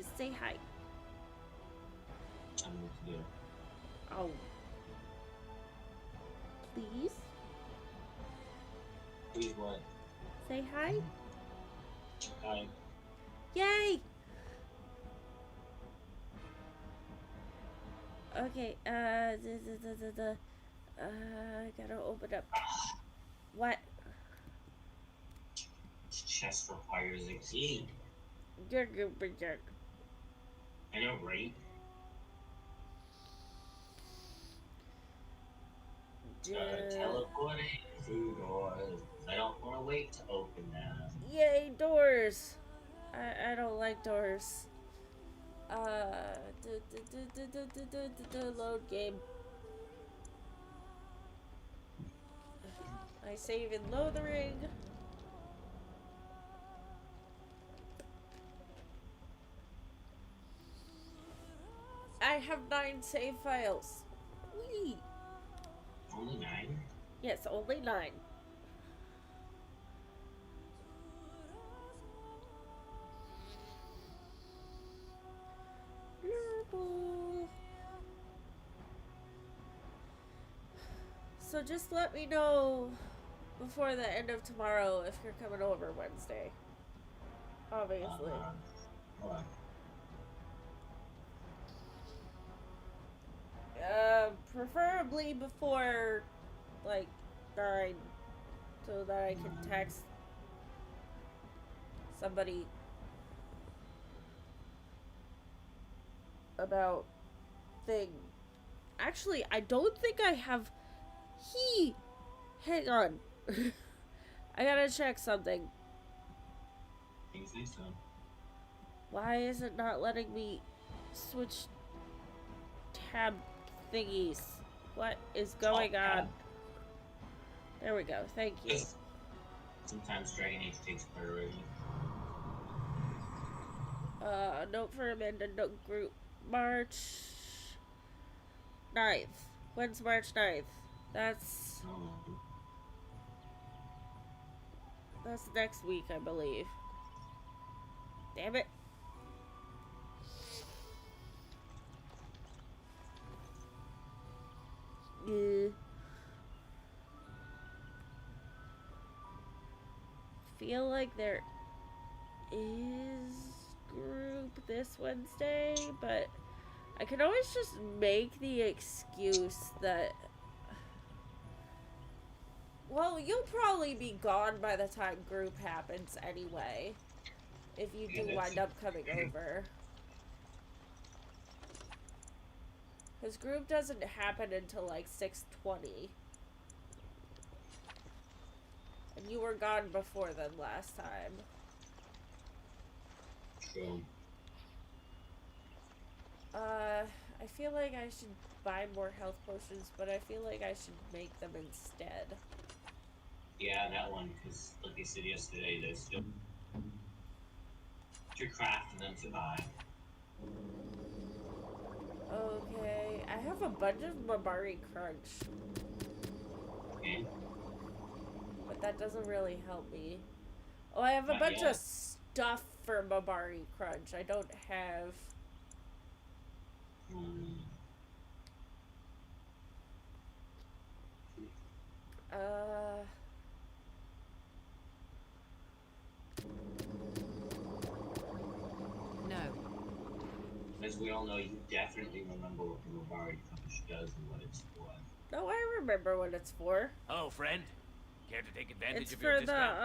please say hi. I don't know what to do. Oh. Please? Please what? Say hi? Hi. Yay! Okay, I gotta open up. What? This chest requires a key. Jerk. I know, right? Teleporting through doors. I don't want to wait to open them. Yay, doors! I don't like doors. Load game. I save in Lothering. I have 9 save files. Whee! Only 9? Yes, only 9. So just let me know before the end of tomorrow if you're coming over Wednesday. Obviously. Hold on. Preferably before, like, 9, so that I can text somebody about thing. Actually, I don't think I have. Hang on. I gotta check something. You say so. Why is it not letting me switch tab thingies? What is going on? There we go. Thank you. Sometimes Dragon Age takes priority. Note for Amanda, note group. March 9th. When's March 9th? That's next week, I believe. Damn it. Feel like there is group this Wednesday, but I can always just make the excuse that, well, you'll probably be gone by the time group happens anyway, if you do wind up coming over. Because group doesn't happen until like 6:20. And you were gone before then last time. True. I feel like I should buy more health potions, but I feel like I should make them instead. Yeah, that one, because like I said yesterday, there's still to craft and then to buy. Okay, I have a bunch of Mabari Crunch. Okay. But that doesn't really help me. Oh, I have a bunch of stuff for Mabari Crunch. I don't have... No. As we all know, you definitely remember what the Mabari Crunch does and what it's for. No, I remember what it's for. Oh, friend. Care to take advantage it's of your discount? It's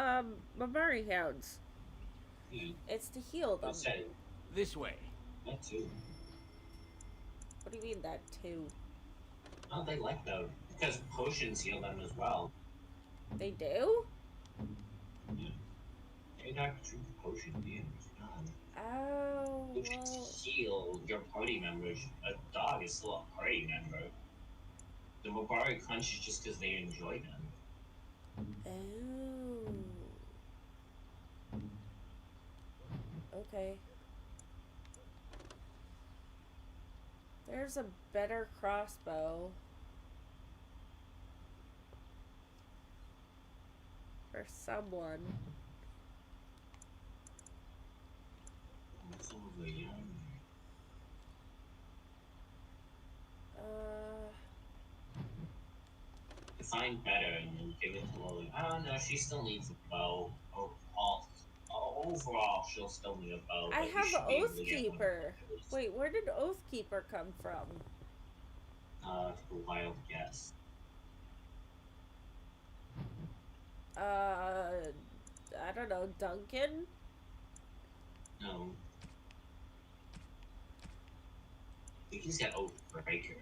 for the, Mabari Hounds. It's to heal them. This way. That too. What do you mean, that too? Oh, they like those. Because potions heal them as well. They do? Yeah. They don't drink potion damage. Oh, you can heal your party members. A dog is still a party member. The Mabari Crunch is just because they enjoy them. Oh. Okay. There's a better crossbow. For someone. Some of the young mine better and then give it to Lily. Oh no, she still needs a bow. Overall, she'll still need a bow, I but you have should be able to get one of Oathkeeper. those. Wait, where did Oathkeeper come from? The wild guess. I don't know, Duncan? No. I think he's got Oathbreaker.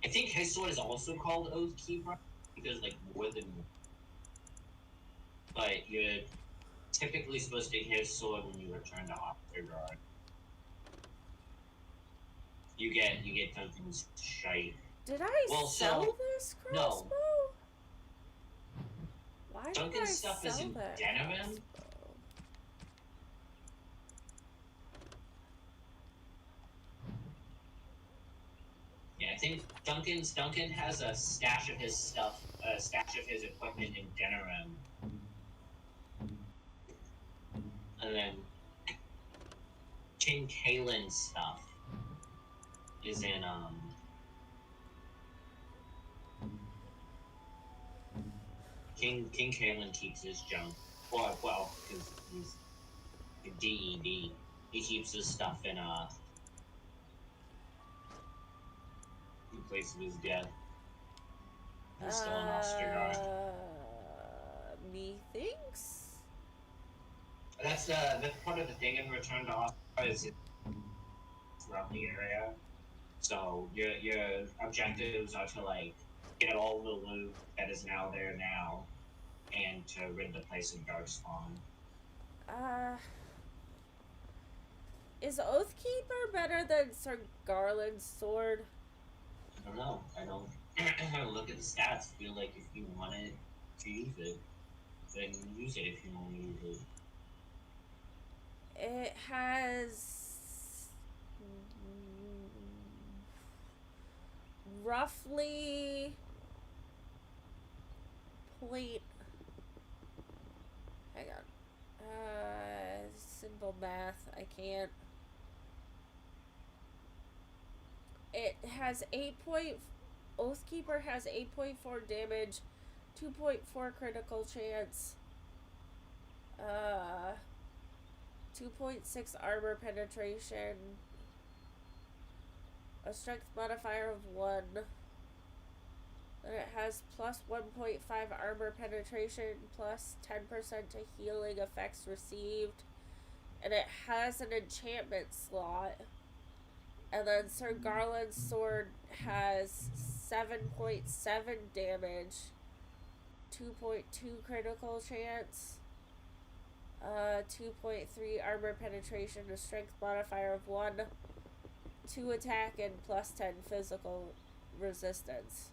I think his sword is also called Oathkeeper because, like, more than. But you're typically supposed to get his sword when you return to Ostergard. You get Duncan's shite. Did I Well, sell so, this crossbow? no. Why did Duncan's I stuff sell is in that Denerim. crossbow? Yeah, I think Duncan has a stash of his stuff, a stash of his equipment in Denerim. And then King Kalen's stuff is in King Kalen keeps his junk. Well, because he's a DED. He keeps his stuff in place of his death. He's still in Ostergard. Methinks? That's part of the thing in Return to Ostergard is throughout the area. So your objectives are to like get all the loot that is now there now, and to rid the place of Darkspawn. Is Oathkeeper better than Sir Garland's sword? I don't know. I don't look at the stats. Feel like if you wanted to use it, then use it if you want to use it. It has roughly point. Hang on. Simple math. I can't. It has 8 point. Oathkeeper has 8.4 damage, 2.4 critical chance, 2.6 armor penetration, a strength modifier of 1. Then it has plus 1.5 armor penetration, plus 10% to healing effects received. And it has an enchantment slot. And then Sir Garland's sword has 7.7 damage, 2.2 critical chance, 2.3 armor penetration, a strength modifier of 1, 2 attack, and plus 10 physical resistance.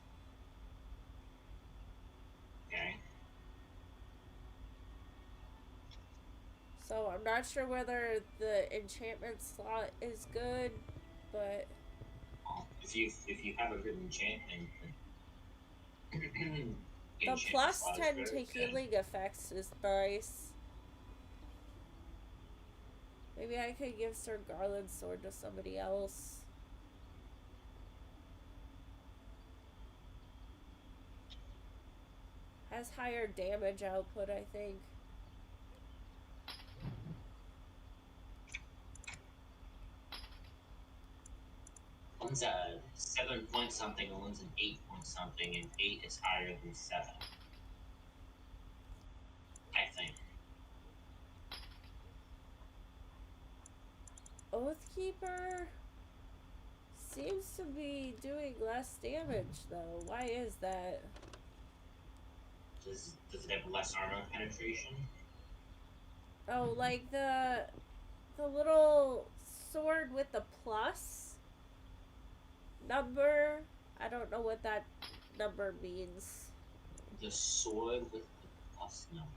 Okay. So I'm not sure whether the enchantment slot is good, but if you have a good enchantment, the plus 10 to healing effects is nice. Maybe I could give Sir Garland's sword to somebody else. Has higher damage output, I think. One's a 7 point something, and one's an 8 point something, and 8 is higher than 7. I think. Oathkeeper seems to be doing less damage, though. Why is that? Does it have less armor penetration? Oh, like the little sword with the plus number. I don't know what that number means. The sword with the plus number.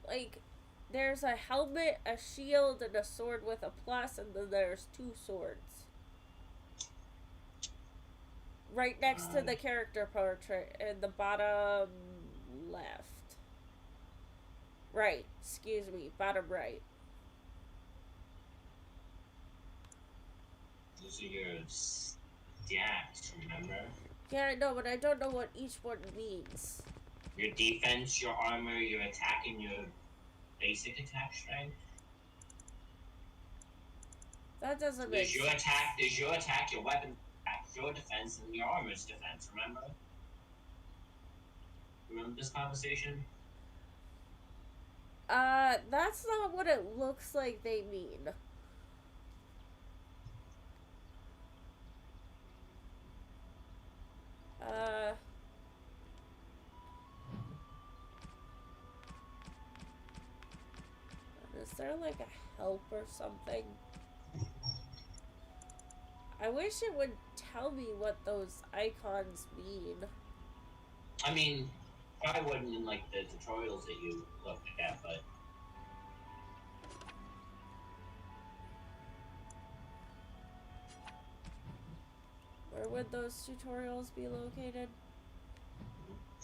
Like, there's a helmet, a shield, and a sword with a plus, and then there's 2 swords. Right next to the character portrait in the bottom left. Right, excuse me, bottom right. Those are your stats, remember? Yeah, I know, but I don't know what each one means. Your defense, your armor, your attack, and your basic attack strength. That doesn't make There's your sense. attack, there's your attack, your weapon attack, your defense, and your armor's defense, remember? Remember this conversation? That's not what it looks like they mean. Uh... Is there like a help or something? I wish it would tell me what those icons mean. I mean, I wouldn't in like the tutorials that you looked at, but Where would those tutorials be located?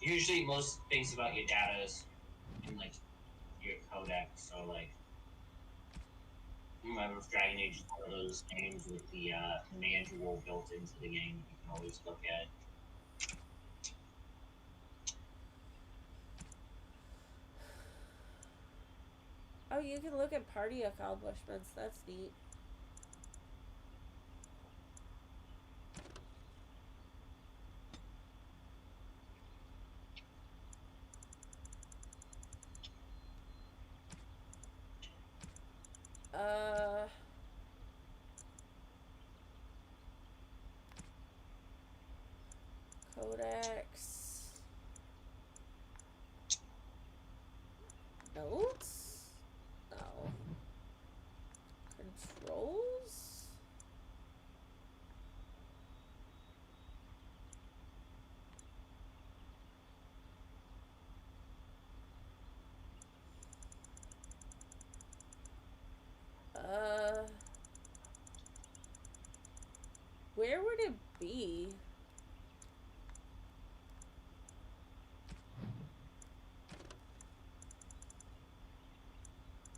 usually most things about your data is in like your codex, so like remember if Dragon Age is one of those games with the manual built into the game you can always look at. Oh, you can look at party accomplishments. That's neat. Uh... Codex... Notes? No. Controls? Where would it be?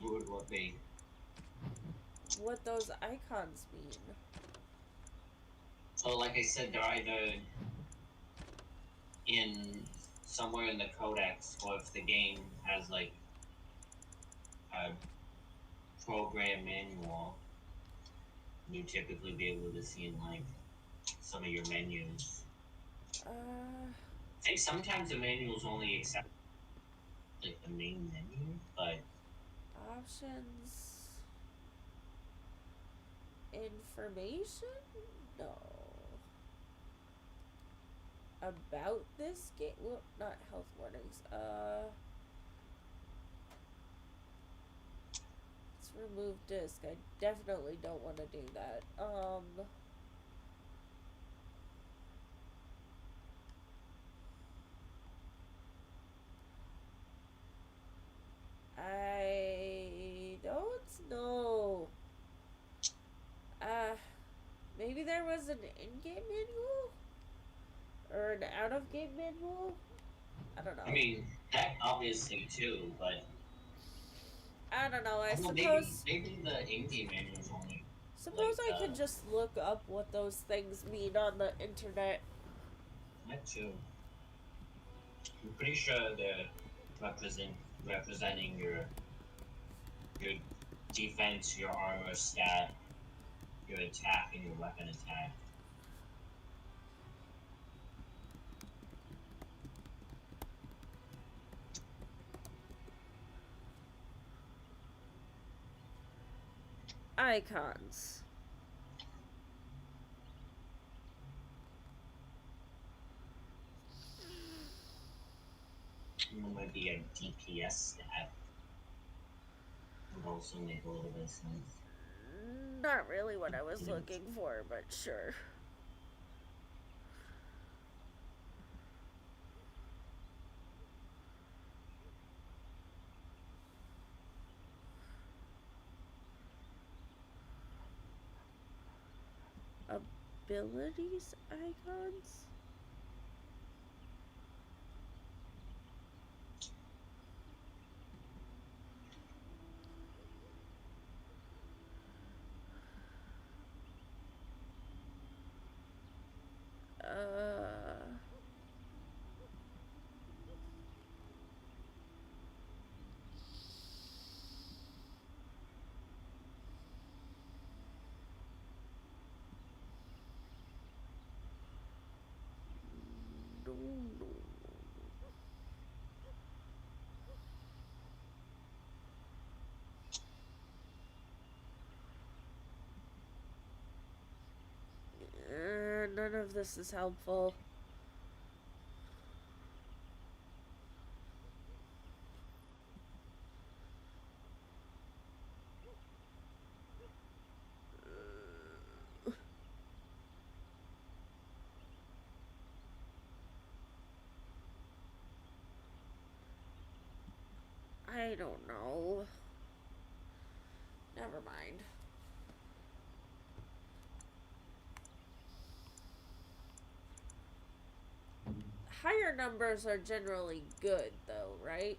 What would what be? What those icons mean? So like I said, they're either in somewhere in the codex, or if the game has like a program manual, you typically be able to see in like some of your menus. I think sometimes the manuals only accept like the main menu, but Options... Information? No. About this game? Well, not health warnings. Let's remove disk. I definitely don't want to do that. I don't know. Maybe there was an in-game manual? Or an out-of-game manual? I don't know. I mean that obviously too, but I don't know. I well, suppose maybe the in-game manual is only suppose like I could just look up what those things mean on the internet. that too. I'm pretty sure they're representing your defense, your armor stat, your attack, and your weapon attack. Icons. There might be a DPS stat. Would also make a little bit of sense. Not really what I was looking for, but sure. Abilities icons? if this is helpful. I don't know. Never mind. Higher numbers are generally good, though, right?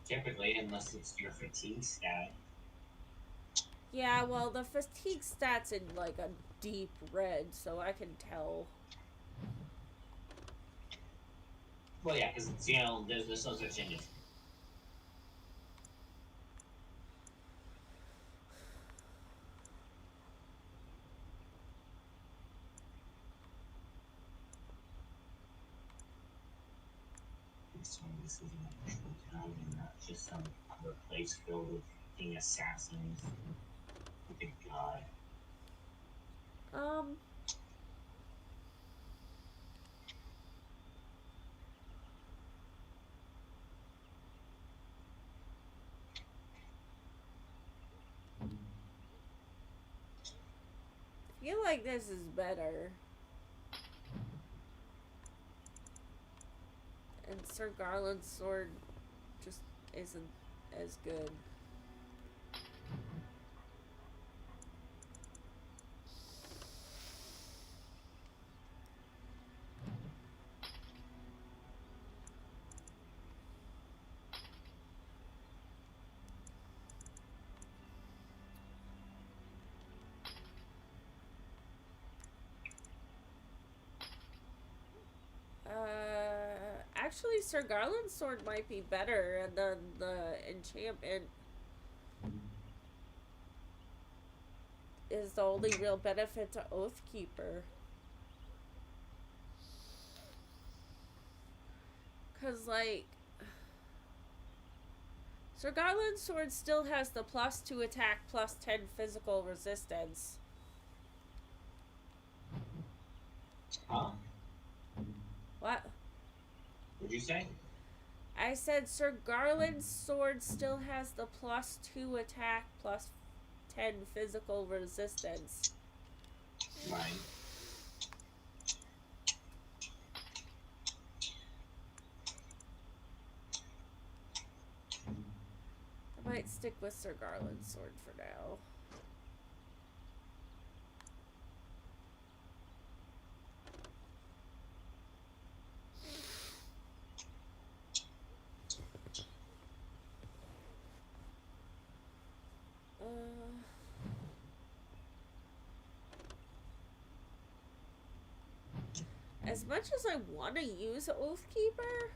Typically, unless it's your fatigue stat. Yeah, well, the fatigue stat's in, like, a deep red, so I can tell. Well, yeah, because, there's no such thing as... This is an actual town and not just some other place filled with king assassins. Good God. I feel like this is better. And Sir Garland's sword just isn't as good. Actually, Sir Garland's sword might be better, and then the enchantment is the only real benefit to Oathkeeper. Cause, like, Sir Garland's sword still has the +2 attack, +10 physical resistance. Huh? What? What'd you say? I said Sir Garland's sword still has the +2 attack, +10 physical resistance. Right. I might stick with Sir Garland's sword for now. As much as I want to use Oathkeeper,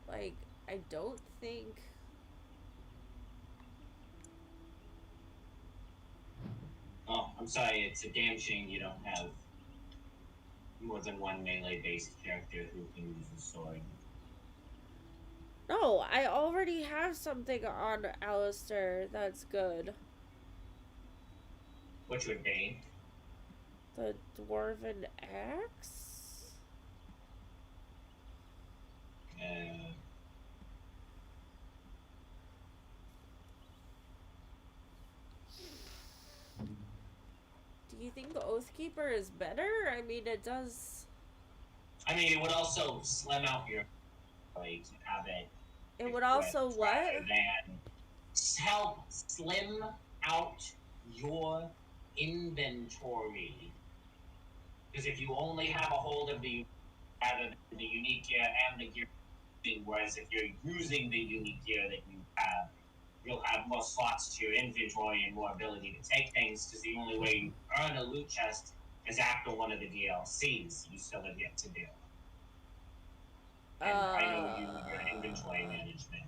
like, I don't think... Oh, I'm sorry, it's a damn shame you don't have more than one melee-based character who can use a sword. No, I already have something on Alistair that's good. Which would be? The Dwarven Axe? Do you think the Oathkeeper is better? I mean, it does... I mean, it would also slim out your... like, have it... It would also what? Than help slim out your inventory. Because if you only have a hold of the unique gear and the gear, whereas if you're using the unique gear that you have, you'll have more slots to your inventory and more ability to take things, because the only way you earn a loot chest is after one of the DLCs you still have yet to do. And I know your inventory management.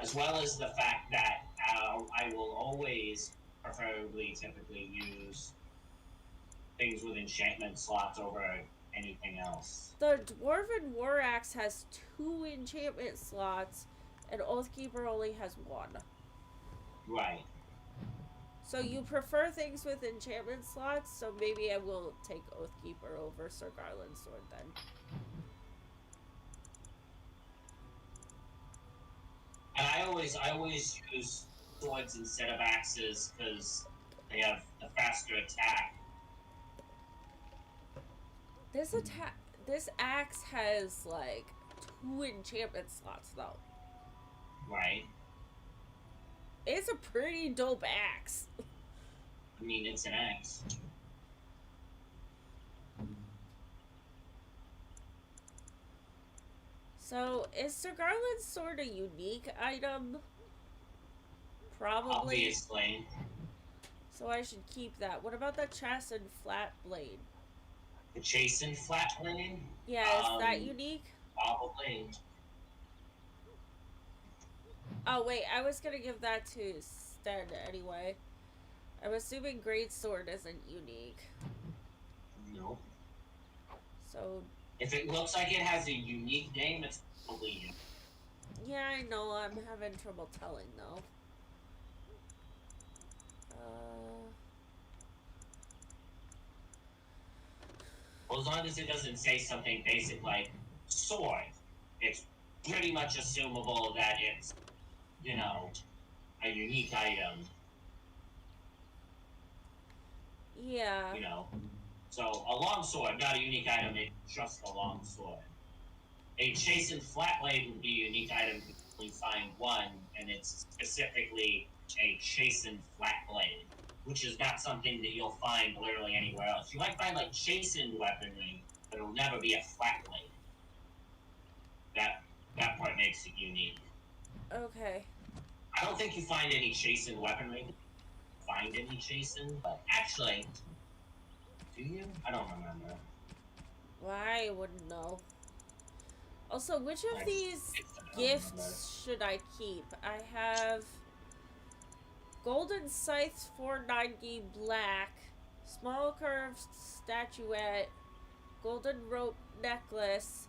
As well as the fact that I will always preferably typically use things with enchantment slots over anything else. The Dwarven War Axe has 2 enchantment slots, and Oathkeeper only has 1. Right. So you prefer things with enchantment slots, so maybe I will take Oathkeeper over Sir Garland's sword then. And I always use swords instead of axes because they have a faster attack. This axe has like 2 enchantment slots though. Right? It's a pretty dope axe. I mean, it's an axe. So is Sir Garland's sword a unique item? Probably. Obviously. So I should keep that. What about the chastened flat blade? The chastened flat blade? Yeah, is that unique? Probably. Oh wait, I was gonna give that to Sten anyway. I'm assuming Great Sword isn't unique. Nope. So if it looks like it has a unique name, it's probably unique. yeah, I know. I'm having trouble telling though. Well, as long as it doesn't say something basic like sword, it's pretty much assumable that it's, a unique item. Yeah. So a long sword, not a unique item, it's just a long sword. A chastened flat blade would be a unique item if you only find one, and it's specifically a chastened flat blade, which is not something that you'll find literally anywhere else. You might find like chastened weaponry, but it'll never be a flat blade. That part makes it unique. Okay. I don't think you find any chastened weaponry. Find any chastened, but actually, do you? I don't remember. Well, I wouldn't know. Also, which of these gifts should I keep? I have Golden Scythe 490 black, small curved statuette, golden rope necklace,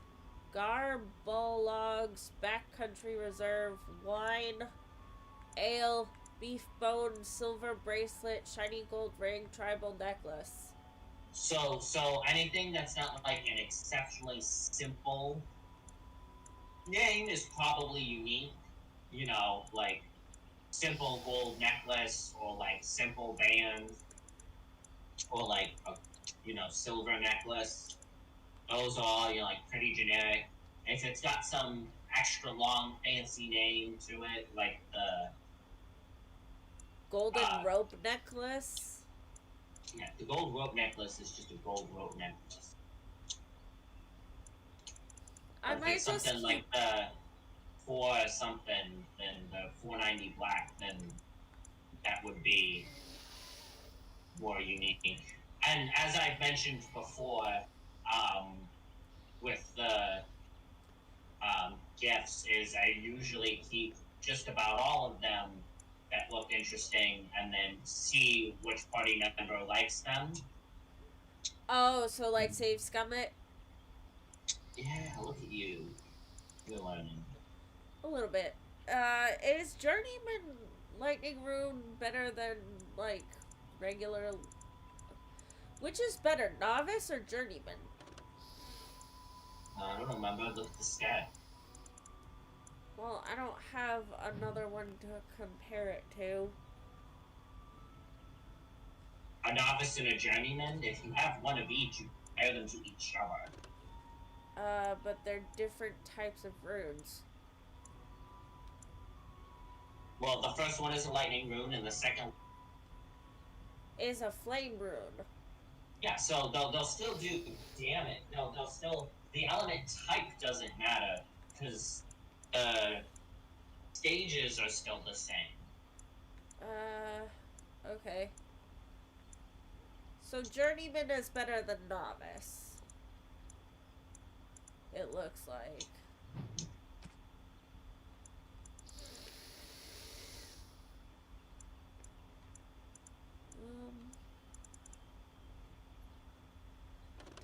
Garbolog's backcountry reserve, wine, ale, beef bone, silver bracelet, shiny gold ring, tribal necklace. So anything that's not like an exceptionally simple name is probably unique. Like simple gold necklace or like simple band or like a silver necklace. Those are all like pretty generic. If it's got some extra long fancy name to it, like the golden rope necklace. Yeah, the gold rope necklace is just a gold rope necklace. I might just something keep... like the 4 something, then the 490 black, then that would be more unique. And as I've mentioned before, with the gifts, is I usually keep just about all of them that look interesting, and then see which party member likes them. Oh, so like save Scummit? Yeah, look at you. You're learning. A little bit. Is Journeyman Lightning Rune better than, like, regular... Which is better, Novice or Journeyman? I don't remember. Look at the stat. Well, I don't have another one to compare it to. A Novice and a Journeyman? If you have one of each, you compare them to each other. But they're different types of runes. Well, the first one is a lightning rune, and the second is a flame rune. Yeah, so they'll still do damage. They'll still... The element type doesn't matter, because the stages are still the same. Okay. So Journeyman is better than Novice. It looks like.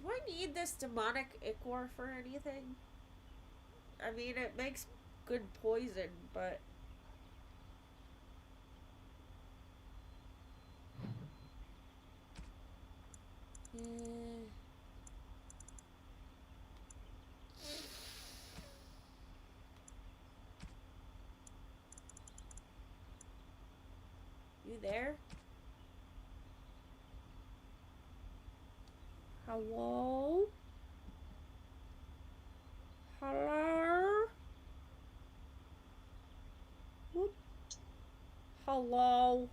Do I need this demonic ichor for anything? I mean, it makes good poison, but... You there? Hello? Hello? Whoop. Hello?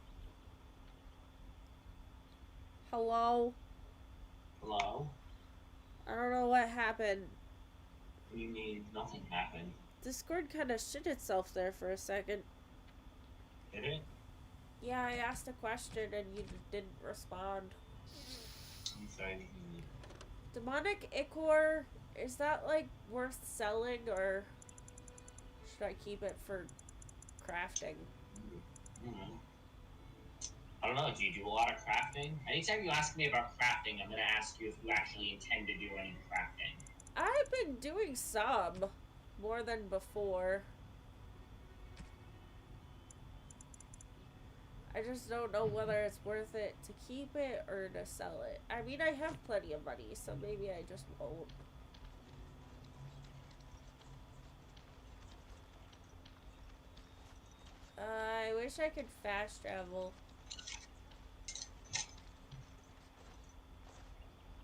Hello? Hello? I don't know what happened. What do you mean nothing happened? Discord kind of shit itself there for a second. Did it? Yeah, I asked a question and you didn't respond. I'm sorry. Demonic ichor, is that like worth selling or should I keep it for crafting? Mm-hmm. I don't know, do you do a lot of crafting? Anytime you ask me about crafting, I'm gonna ask you if you actually intend to do any crafting. I've been doing some more than before. I just don't know whether it's worth it to keep it or to sell it. I mean, I have plenty of money, so maybe I just won't. I wish I could fast travel.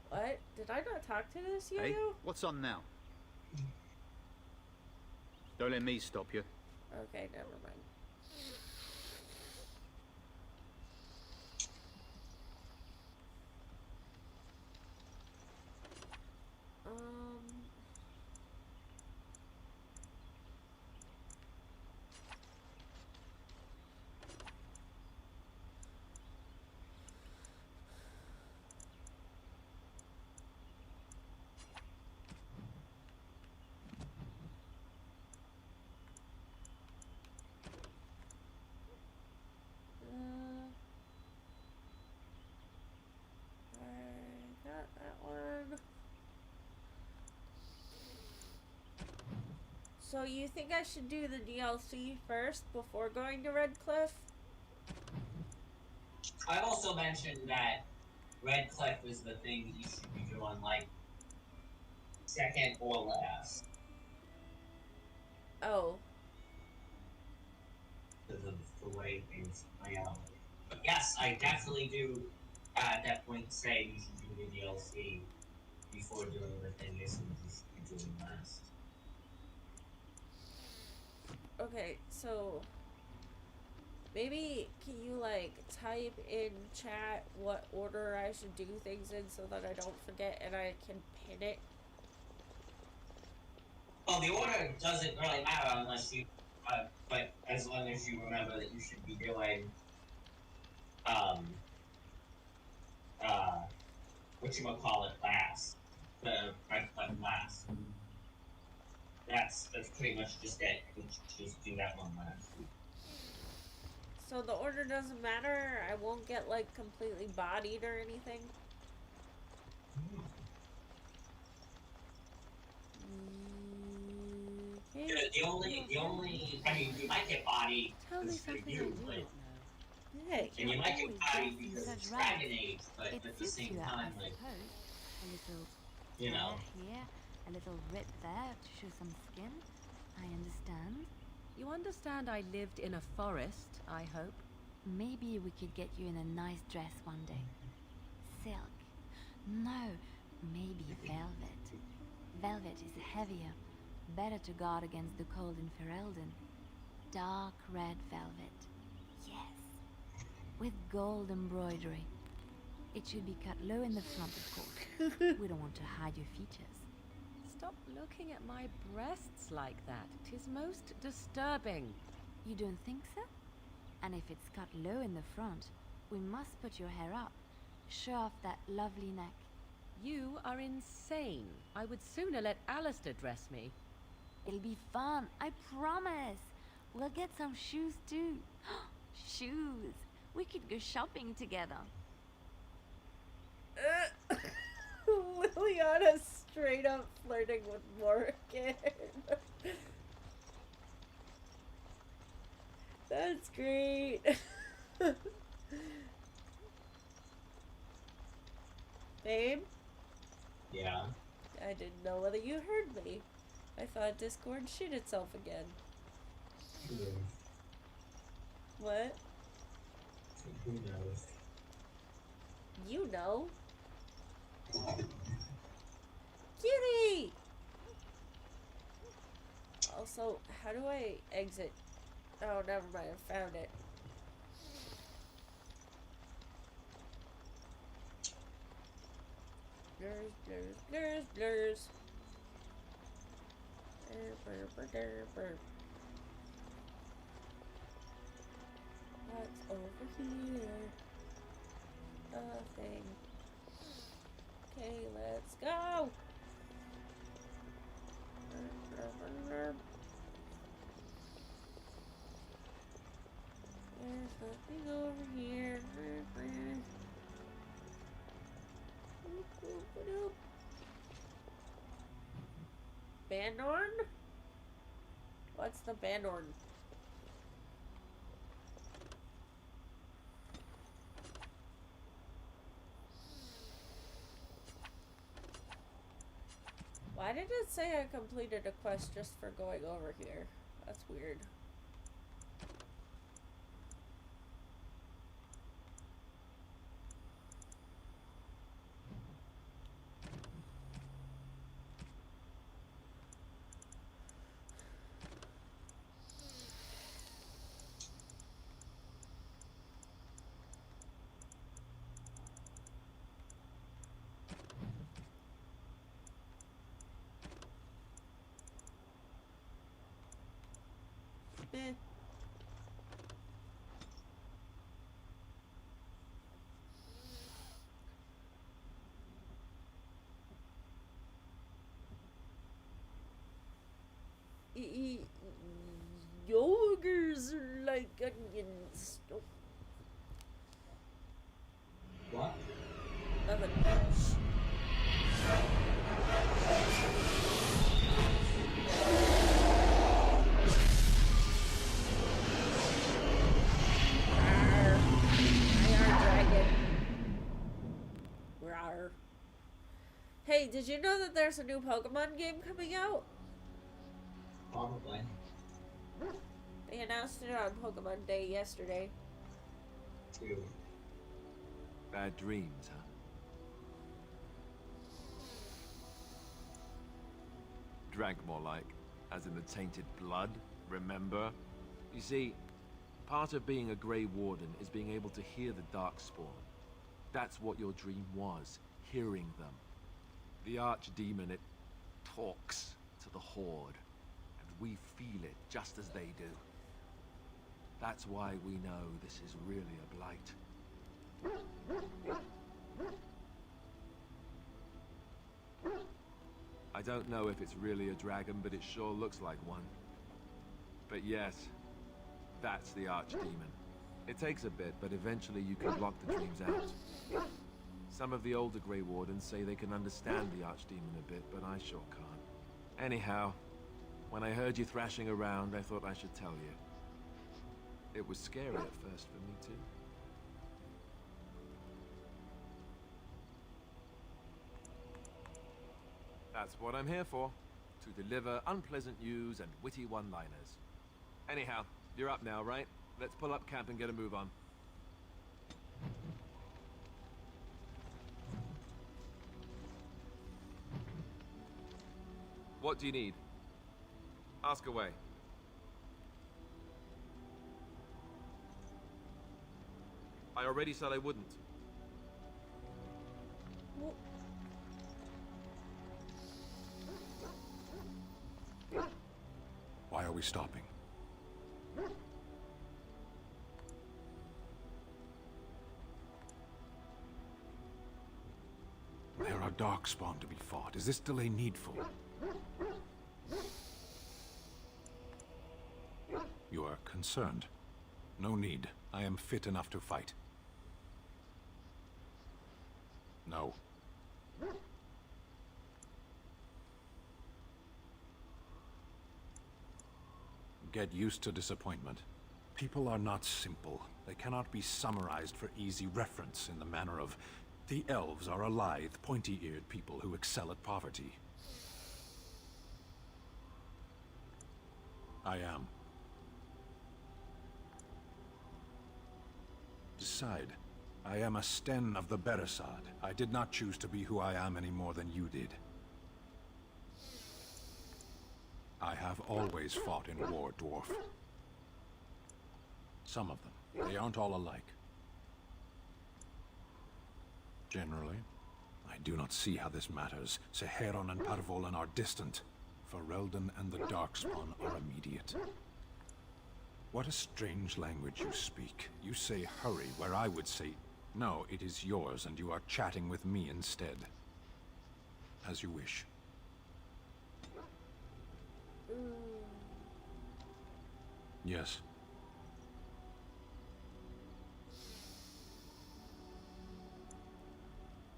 What? Did I not talk to this you? Hey, what's on now? Don't let me stop you. Okay, never mind. I got that one. So you think I should do the DLC first before going to Redcliffe? I also mentioned that Redcliffe is the thing that you should be doing, like, second or last. Oh. Because of the way things play out. But yes, I definitely do, at that point, say you should do the DLC before doing the thing you should be doing last. Okay, so maybe can you like type in chat what order I should do things in so that I don't forget and I can pin it? Well, the order doesn't really matter unless you, but as long as you remember that you should be doing, whatchamacallit last. The Redcliffe last. That's pretty much just it. You should just do that one last. So the order doesn't matter? I won't get like completely bodied or anything? Okay. Yeah, the only, I mean, you might get bodied because for you, but, Hey. and you might get bodied because it's Dragon Age, but at the same time, like, a little you know. here, a little rip there to show some skin. I understand. You understand I lived in a forest, I hope? Maybe we could get you in a nice dress one day. Silk. No, maybe velvet. Velvet is heavier, better to guard against the cold in Ferelden. Dark red velvet. Yes. With gold embroidery. It should be cut low in the front, of course. We don't want to hide your features. Stop looking at my breasts like that. 'Tis most disturbing. You don't think so? And if it's cut low in the front, we must put your hair up. Show off that lovely neck. You are insane. I would sooner let Alistair dress me. It'll be fun, I promise. We'll get some shoes too. Shoes. We could go shopping together. Liliana straight up flirting with Morgan. That's great. Babe? Yeah. I didn't know whether you heard me. I thought Discord shit itself again. What? Who knows? You know. Kitty! Also, how do I exit? Oh, never mind. I found it. Blurs, blurs, blurs, blurs. Burr, burr, burr, burr. What's over here? Nothing. Okay, let's go. There's nothing over here. Bandorn? What's the Bandorn? Why did it say I completed a quest just for going over here? That's weird. Eh. Yogers are like onions. Oh, What? nothing. Rawr. Hey, did you know that there's a new Pokemon game coming out? Probably. They announced it on Pokemon Day yesterday. Two. Bad dreams, huh? Drank more like, as in the tainted blood, remember? You see, part of being a Grey Warden is being able to hear the Darkspawn. That's what your dream was, hearing them. The Archdemon, it talks to the Horde, and we feel it just as they do. That's why we know this is really a blight. I don't know if it's really a dragon, but it sure looks like one. But yes, that's the Archdemon. It takes a bit, but eventually you can block the dreams out. Some of the older Grey Wardens say they can understand the Archdemon a bit, but I sure can't. Anyhow, when I heard you thrashing around, I thought I should tell you. It was scary at first for me, too. That's what I'm here for. To deliver unpleasant news and witty one-liners. Anyhow, you're up now, right? Let's pull up camp and get a move on. What do you need? Ask away. I already said I wouldn't. Why are we stopping? There are darkspawn to be fought. Is this delay needful? You are concerned. No need. I am fit enough to fight. No. Get used to disappointment. People are not simple. They cannot be summarized for easy reference in the manner of The elves are a lithe, pointy-eared people who excel at poverty. I am. Decide. I am a Sten of the Beresad. I did not choose to be who I am any more than you did. I have always fought in war, dwarf. Some of them. They aren't all alike. Generally, I do not see how this matters. Seheron and Parvolan are distant. Ferelden and the Darkspawn are immediate. What a strange language you speak. You say hurry, where I would say, no, it is yours, and you are chatting with me instead. As you wish. Yes.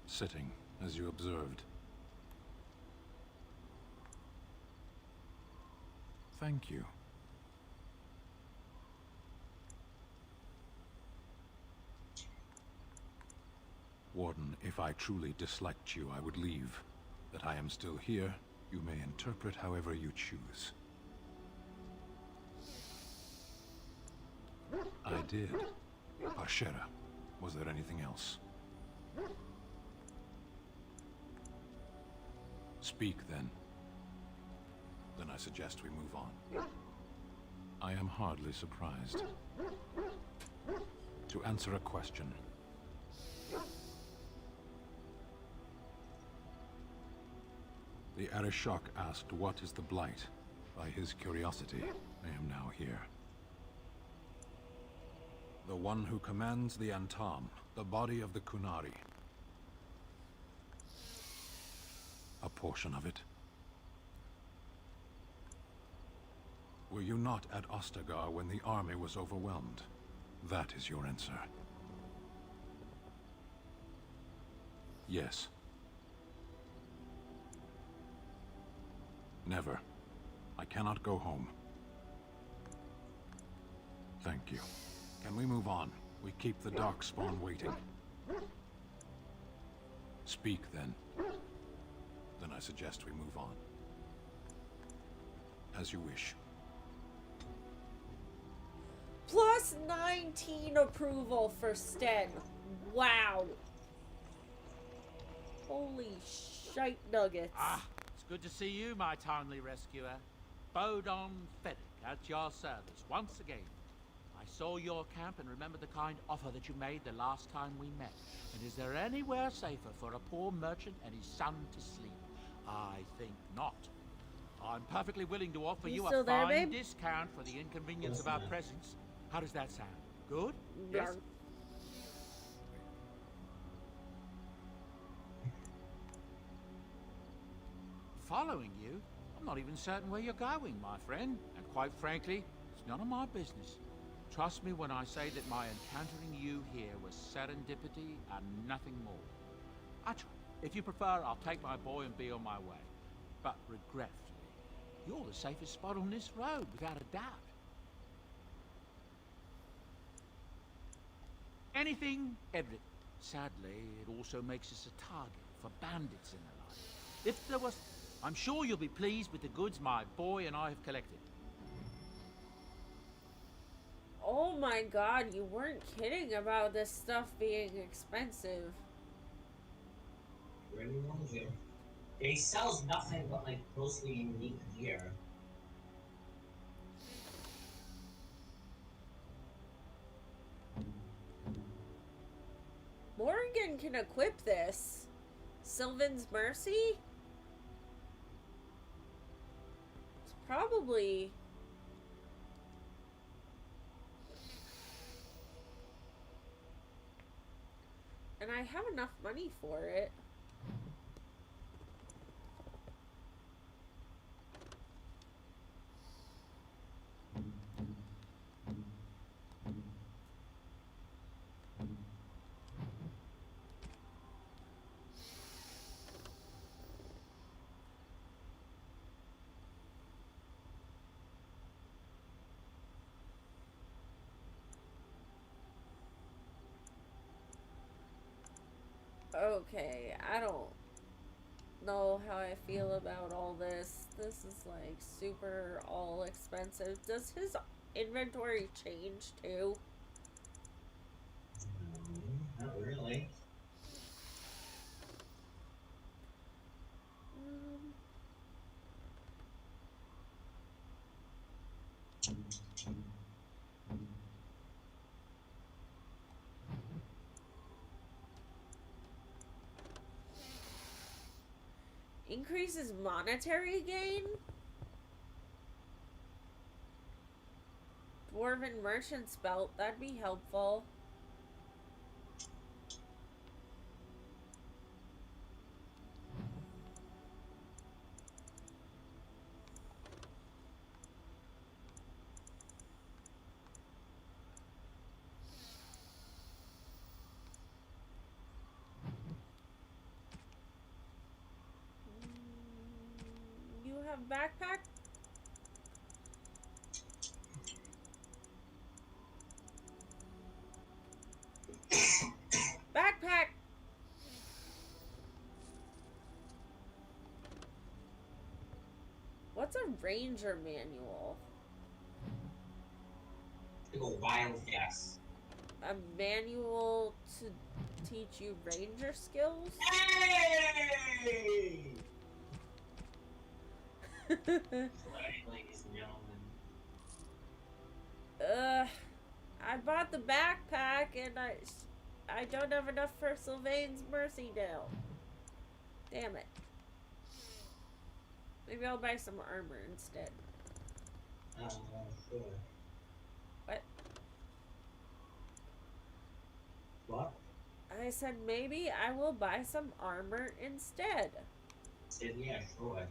Sitting, as you observed. Thank you. Warden, if I truly disliked you, I would leave. That I am still here, you may interpret however you choose. I did. Parshera, was there anything else? Speak, then. Then I suggest we move on. I am hardly surprised. To answer a question. The Arishok asked what is the Blight. By his curiosity, I am now here. The one who commands the Antam, the body of the Kunari. A portion of it. Were you not at Ostagar when the army was overwhelmed? That is your answer. Yes. Never. I cannot go home. Thank you. Can we move on? We keep the Darkspawn waiting. Speak, then. Then I suggest we move on. As you wish. Plus 19 approval for Sten. Wow. Holy shite nuggets. Ah, it's good to see you, my timely rescuer. Bodon Fedek at your service once again. I saw your camp and remember the kind offer that you made the last time we met. And is there anywhere safer for a poor merchant and his son to sleep? I think not. I'm perfectly willing to offer you a fine discount for the inconvenience of our presence. How does that sound? Good? Yes? Following you? I'm not even certain where you're going, my friend. And quite frankly, it's none of my business. Trust me when I say that my encountering you here was serendipity and nothing more. Actually, if you prefer, I'll take my boy and be on my way. But regretfully, you're the safest spot on this road, without a doubt. Anything, everything. Sadly, it also makes us a target for bandits and the like. If there was... I'm sure you'll be pleased with the goods my boy and I have collected. Oh my god, you weren't kidding about this stuff being expensive. Really wrong here. He sells nothing but like mostly unique gear. Morgan can equip this. Sylvan's Mercy? It's probably... And I have enough money for it. Okay, I don't know how I feel about all this. This is like super all expensive. Does his inventory change too? Not really. Um, increases monetary gain? Dwarven merchant's belt, that'd be helpful. You have backpack? Backpack! What's a ranger manual? To go wild fast. A manual to teach you ranger skills? Hey! Ladies and gentlemen. I bought the backpack and I don't have enough for Sylvain's mercy now. Damn it. Maybe I'll buy some armor instead. Sure. What? What? I said maybe I will buy some armor instead. Said yeah, sure.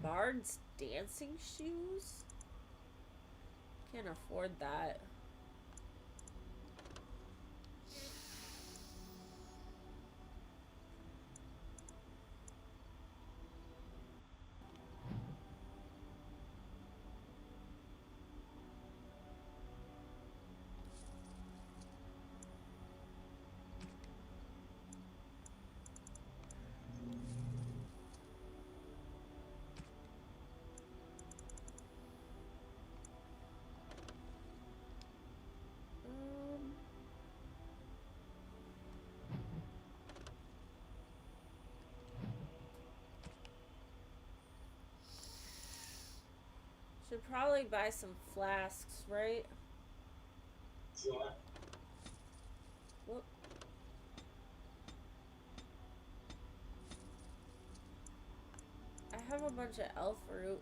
Bard's dancing shoes? Can't afford that. Should probably buy some flasks, right? Sure. Whoop. I have a bunch of elf root.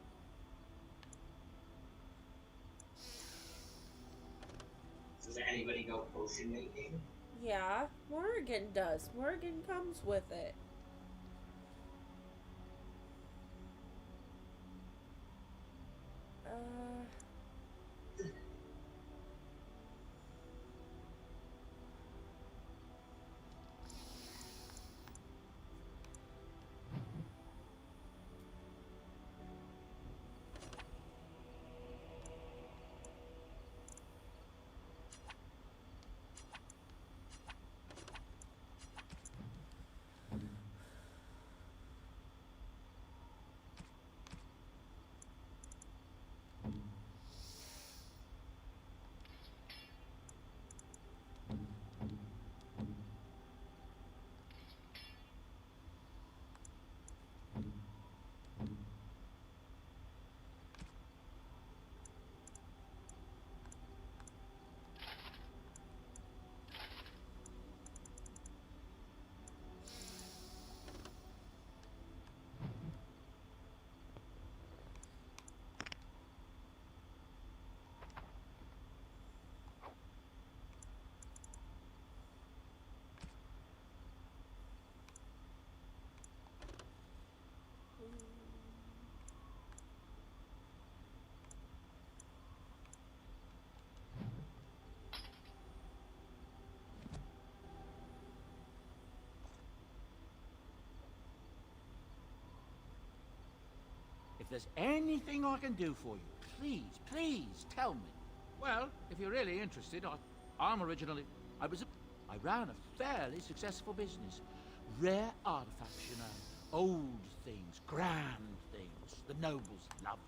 Does anybody go potion making? Yeah, Morgan does. Morgan comes with it. If there's anything I can do for you, please, please tell me. Well, if you're really interested, I ran a fairly successful business. Rare artifacts, you know. Old things, grand things. The nobles love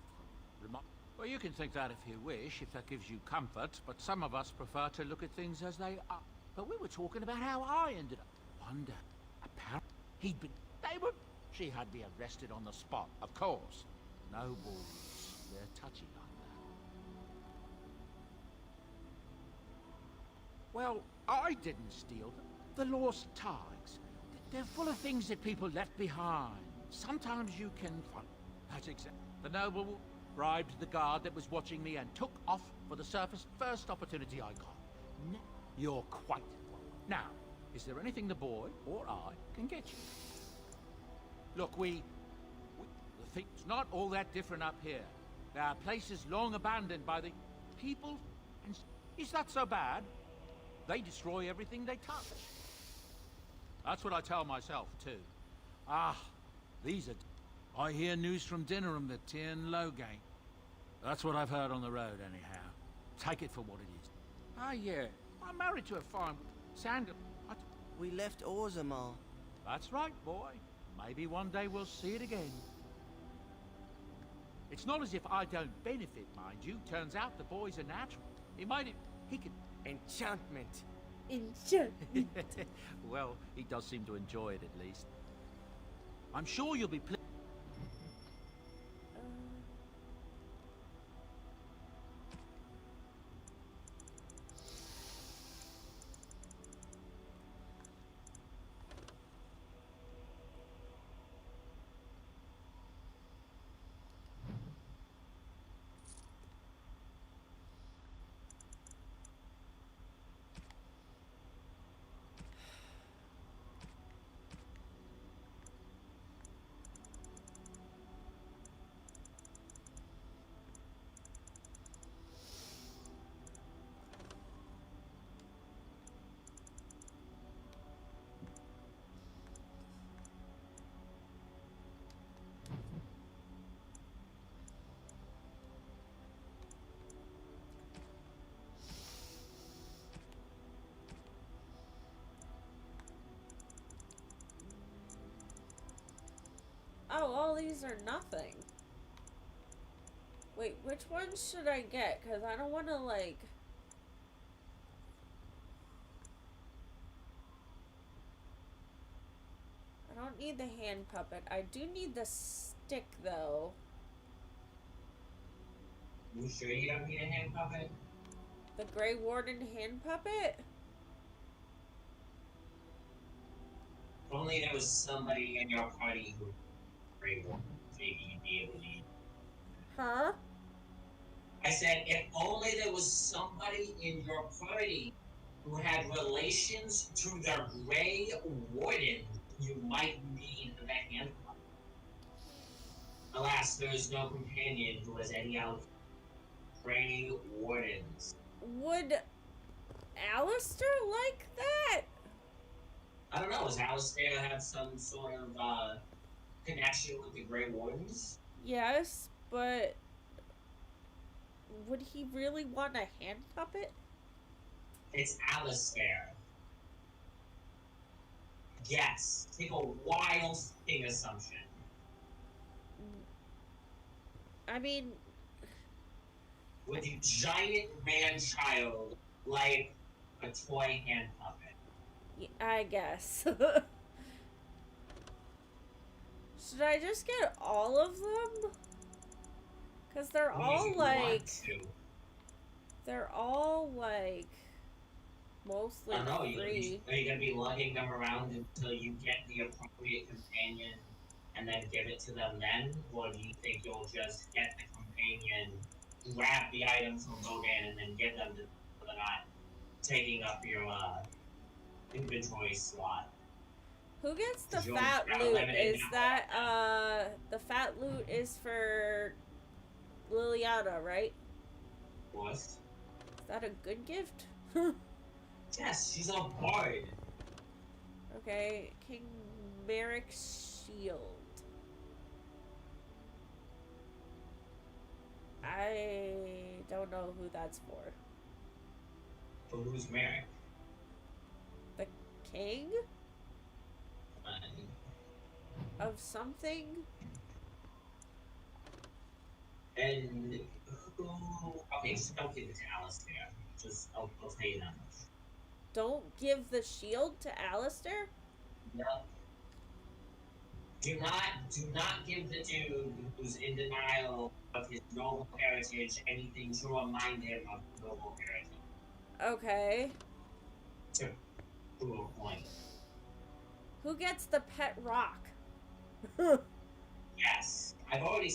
them. Well, you can think that if you wish, if that gives you comfort, but some of us prefer to look at things as they are. But we were talking about how I ended up. Wonder, apparently, she had me arrested on the spot, of course. Nobles, they're touchy like that. Well, I didn't steal them. The lost tags. They're full of things that people left behind. Sometimes you can find... That's exactly... The noble bribed the guard that was watching me and took off for the surface first opportunity I got. You're quite welcome. Now, is there anything the boy or I can get you? Look, the thing's not all that different up here. There are places long abandoned by the people, and is that so bad? They destroy everything they touch. That's what I tell myself, too. These are... I hear news from Dinnerham that Tien Logate. That's what I've heard on the road, anyhow. Take it for what it is. Yeah. I'm married to a fine... Sandal... We left Orzammar. That's right, boy. Maybe one day we'll see it again. It's not as if I don't benefit, mind you. Turns out the boy's a natural. He can... Enchantment. Well, he does seem to enjoy it, at least. I'm sure you'll be pleased. Oh, all these are nothing. Wait, which one should I get? Because I don't want to, like... I don't need the hand puppet. I do need the stick, though. You sure you don't need a hand puppet? The Grey Warden hand puppet? If only there was somebody in your party who Grey Warden, maybe you'd be able to use. Huh? I said, if only there was somebody in your party who had relations to the Grey Warden, you might need the hand puppet. Alas, there is no companion who has any out Grey Wardens. Would Alistair like that? I don't know, does Alistair have some sort of connection with the Grey Wardens? Yes, but would he really want a hand puppet? It's Alistair. Yes, take a wild thing assumption. I mean... With a giant man-child like a toy hand puppet. Yeah, I guess. Should I just get all of them? Because they're all like... They're all like... Mostly I don't know, free. are you going to be lugging them around until you get the appropriate companion and then give it to them then? Or do you think you'll just get the companion, grab the items from Logan, and then give them to them so they're not taking up your inventory slot? Who gets the fat loot? Is that, the fat loot is for Liliana, right? What? Is that a good gift? Yes, she's a bard. Okay, King Merrick's shield. I don't know who that's for. For who's married? The king Uh, of something? and who? Okay, so don't give it to Alistair. Just I'll tell you that much. Don't give the shield to Alistair? No. Do not give the dude who's in denial of his noble heritage anything to remind him of noble heritage. Okay. To a point. Who gets the pet rock? Yes. I've already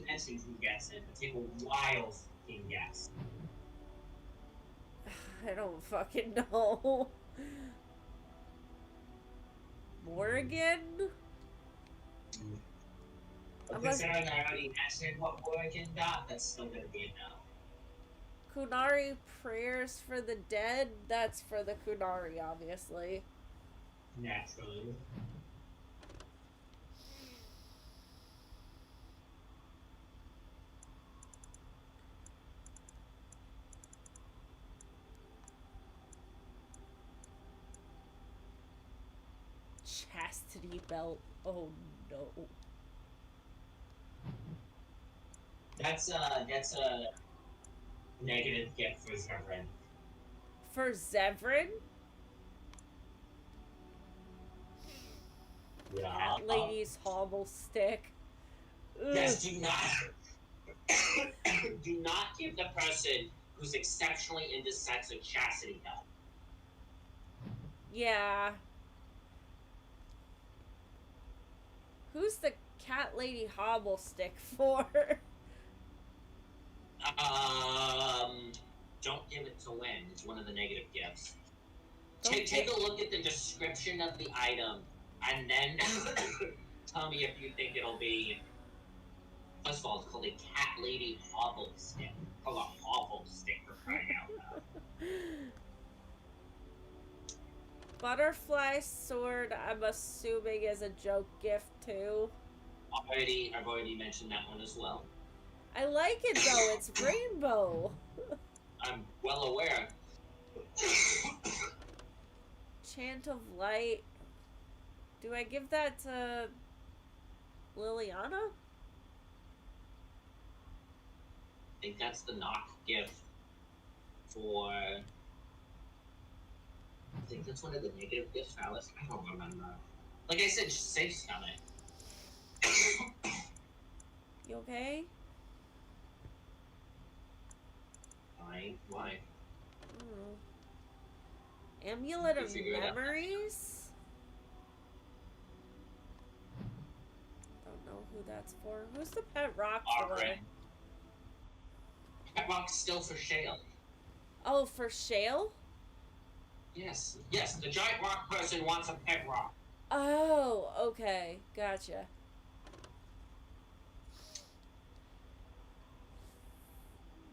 mentioned who gets it, but take a wild fucking guess. I don't fucking know. Morgan? Considering I already mentioned what Morgan got, that's still gonna be a no. Kunari prayers for the dead? That's for the Kunari, obviously. Naturally. Chastity belt. Oh no. That's a negative gift for Zevran. For Zevran? Yeah. Cat lady's hobble stick. Ugh. Yes, do not give the person who's exceptionally into sex a chastity belt. Yeah. Who's the cat lady hobble stick for? Don't give it to Win. It's one of the negative gifts. Don't Take a look at the description of the item, and then tell me if you think it'll be. First of all, it's called a cat lady hobble stick. Called a hobble stick for crying out loud. Butterfly sword, I'm assuming, is a joke gift too. I've already mentioned that one as well. I like it though. It's rainbow. I'm well aware. Chant of light. Do I give that to Liliana? I think that's the knock gift for. I think that's one of the negative gifts, Alice. I don't remember. Like I said, just save stomach. You okay? Why? Amulet You of figure it out. memories? Don't know who that's for. Who's the pet rock for? Alright. Pet rock's still for Shale. Oh, for Shale? Yes, the giant rock person wants a pet rock. Oh, okay. Gotcha.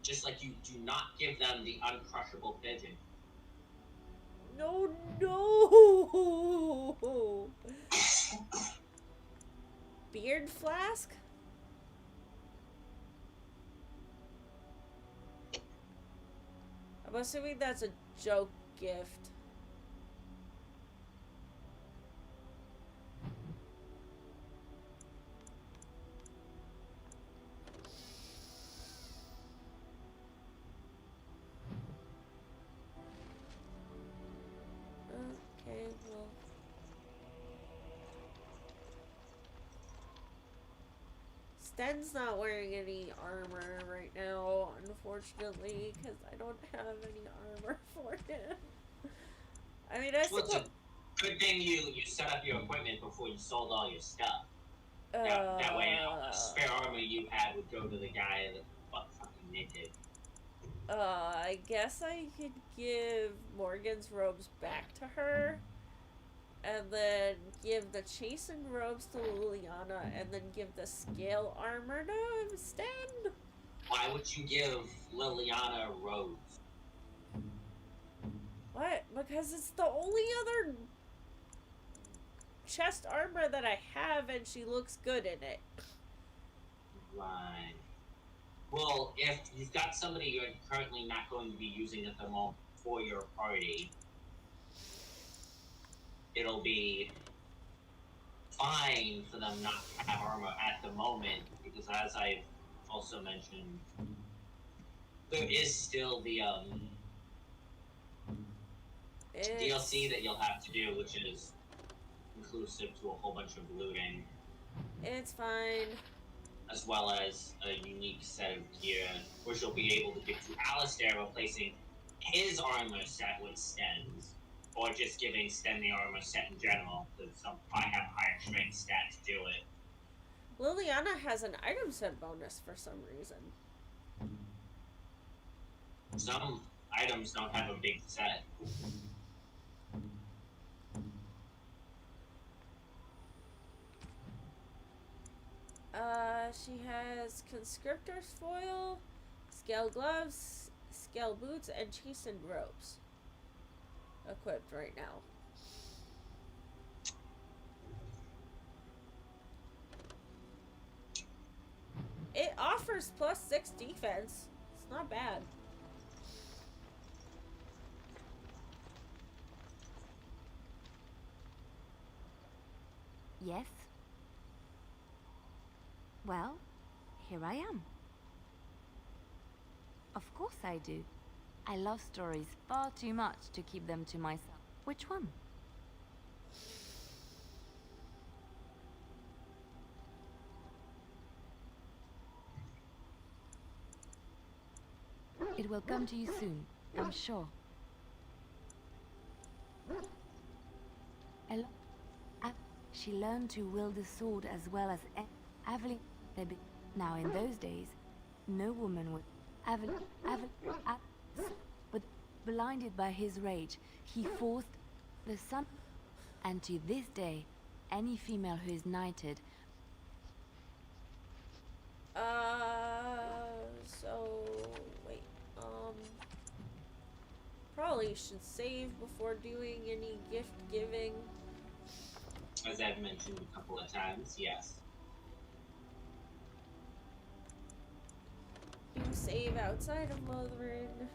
Just like you do not give them the uncrushable pigeon. No. Beard flask? I'm assuming that's a joke gift. Okay, well. Sten's not wearing any armor right now, unfortunately, because I don't have any armor for him. I mean, I Well, it's suppose. a good thing you set up your equipment before you sold all your stuff. That way, the spare armor you had would go to the guy that fucking naked. I guess I could give Morgan's robes back to her, and then give the chasing robes to Liliana, and then give the scale armor to Sten. Why would you give Liliana a rose? What? Because it's the only other chest armor that I have, and she looks good in it. Right. Well, if you've got somebody you're currently not going to be using at the moment for your party, it'll be fine for them not to have armor at the moment, because as I've also mentioned, there is still the DLC that you'll have to do, which is inclusive to a whole bunch of looting. It's fine. As well as a unique set of gear, which you'll be able to give to Alistair, replacing his armor set with Sten's, or just giving Sten the armor set in general, because some probably have higher strength stat to do it. Liliana has an item set bonus for some reason. Some items don't have a big set. She has Conscriptor's Foil, Scale Gloves, Scale Boots, and Chastened Robes equipped right now. It offers +6 defense. It's not bad. Yes? Well, here I am. Of course I do. I love stories far too much to keep them to myself. Which one? It will come to you soon, I'm sure. Ella, she learned to wield the sword as well as Aveline. Now in those days, no woman would. But blinded by his rage, he forced the son. And to this day, any female who is knighted. So wait, probably should save before doing any gift giving. As I've mentioned a couple of times, yes. Do save outside of Lothrin.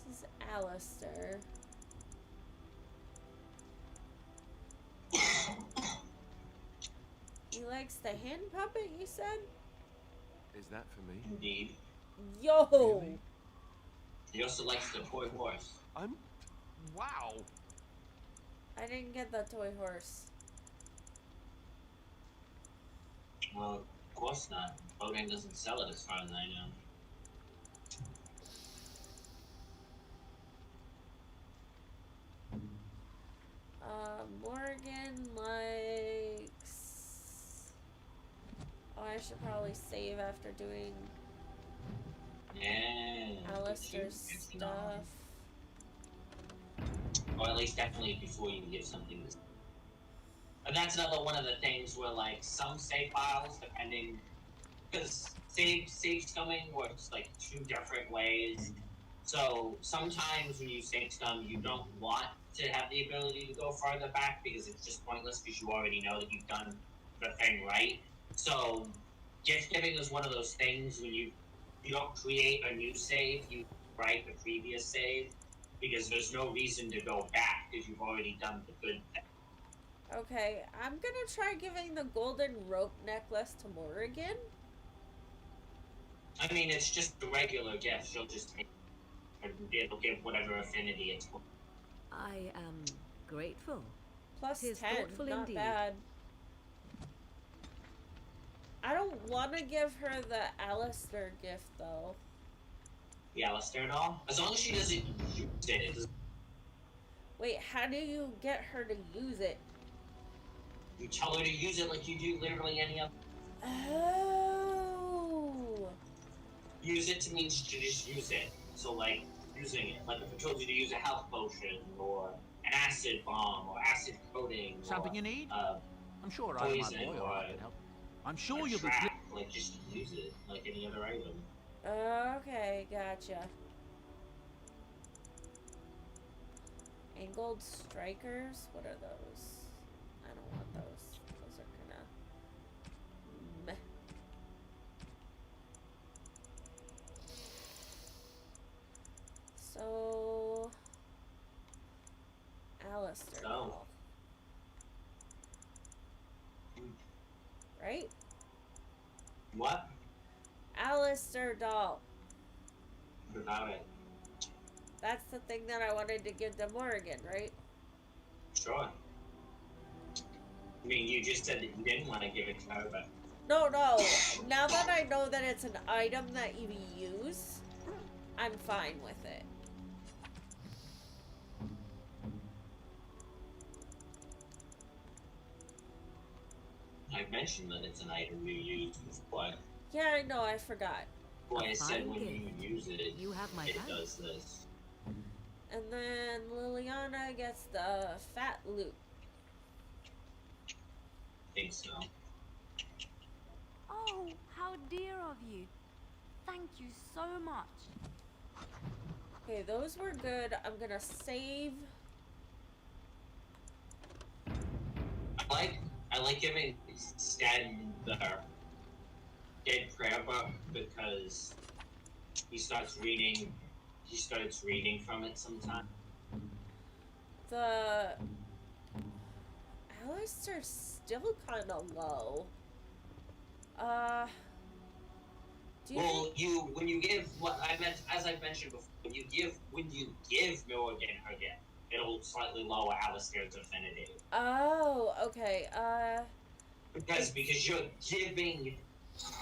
This is Alistair. He likes the hand puppet, you said? Is that for me? Indeed. Yo! Really? He also likes the toy horse. Wow! I didn't get the toy horse. Well, of course not. Bodine doesn't sell it as far as I know. Morgan likes... Oh, I should probably save after doing Alistair's stuff. Or at least definitely before you give something to... And that's another one of the things where, like, some save files, depending... Because save scumming works, like, 2 different ways. So, sometimes when you save scum, you don't want to have the ability to go farther back because it's just pointless because you already know that you've done the thing right. So, gift giving is one of those things when you don't create a new save, you write the previous save because there's no reason to go back because you've already done the good thing. Okay, I'm gonna try giving the golden rope necklace to Morrigan. I mean, it's just a regular gift. She'll just take it. It'll give whatever affinity it's for. I am grateful. Plus 'Tis 10, thoughtful not indeed. bad. I don't want to give her the Alistair gift, though. The Alistair doll? As long as she doesn't use it. Wait, how do you get her to use it? You tell her to use it like you do literally any other. Oh. Use it to means to just use it. So, like, using it. Like if I told you to use a health potion, or an acid bomb, or acid coating, Something or, you need? I'm sure poison, I, my boy, or I can help. I'm sure a you'll be. trap. Like, just use it like any other item. Okay, gotcha. Angled strikers? What are those? I don't want those. Those are kinda meh. So Alistair doll. Right? What? Alistair doll. What about it? That's the thing that I wanted to give to Morrigan, right? Sure. I mean, you just said that you didn't want to give it to her, but... No. Now that I know that it's an item that you use, I'm fine with it. I mentioned that it's an item you use before. Yeah, I know, I forgot. Well, I said fine when you gift. use it, You have my it thanks. does this. And then Liliana gets the fat loot. I think so. Oh, how dear of you. Thank you so much. Okay, those were good. I'm gonna save. I like giving Stan the dead prayer book because he starts reading from it sometimes. The Alistair's still kind of low. Do you Well, think... when you give what I meant, as I mentioned before, when you give Milligan her gift, it'll slightly lower Alistair's affinity. Oh, okay. Because you're giving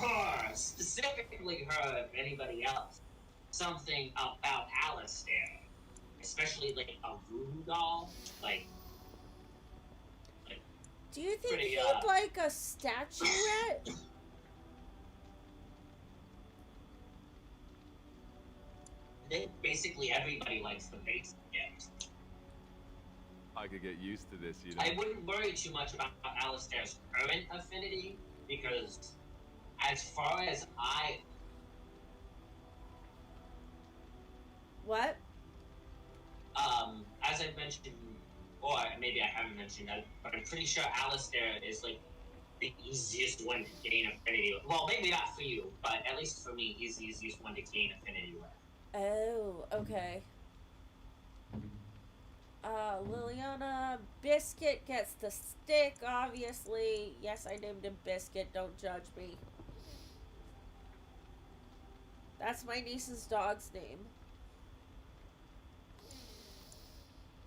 her, specifically her, if anybody else, something about Alistair. Especially like a voodoo doll. Like Do you think pretty, he'd like a statuette? I think basically everybody likes the basic gift. I could get used to this, you know. I wouldn't worry too much about Alistair's current affinity, because as far as What? as I mentioned, or maybe I haven't mentioned that, but I'm pretty sure Alistair is like the easiest one to gain affinity with. Well, maybe not for you, but at least for me, he's the easiest one to gain affinity with. Oh, okay. Liliana, Biscuit gets the stick, obviously. Yes, I named him Biscuit, don't judge me. That's my niece's dog's name.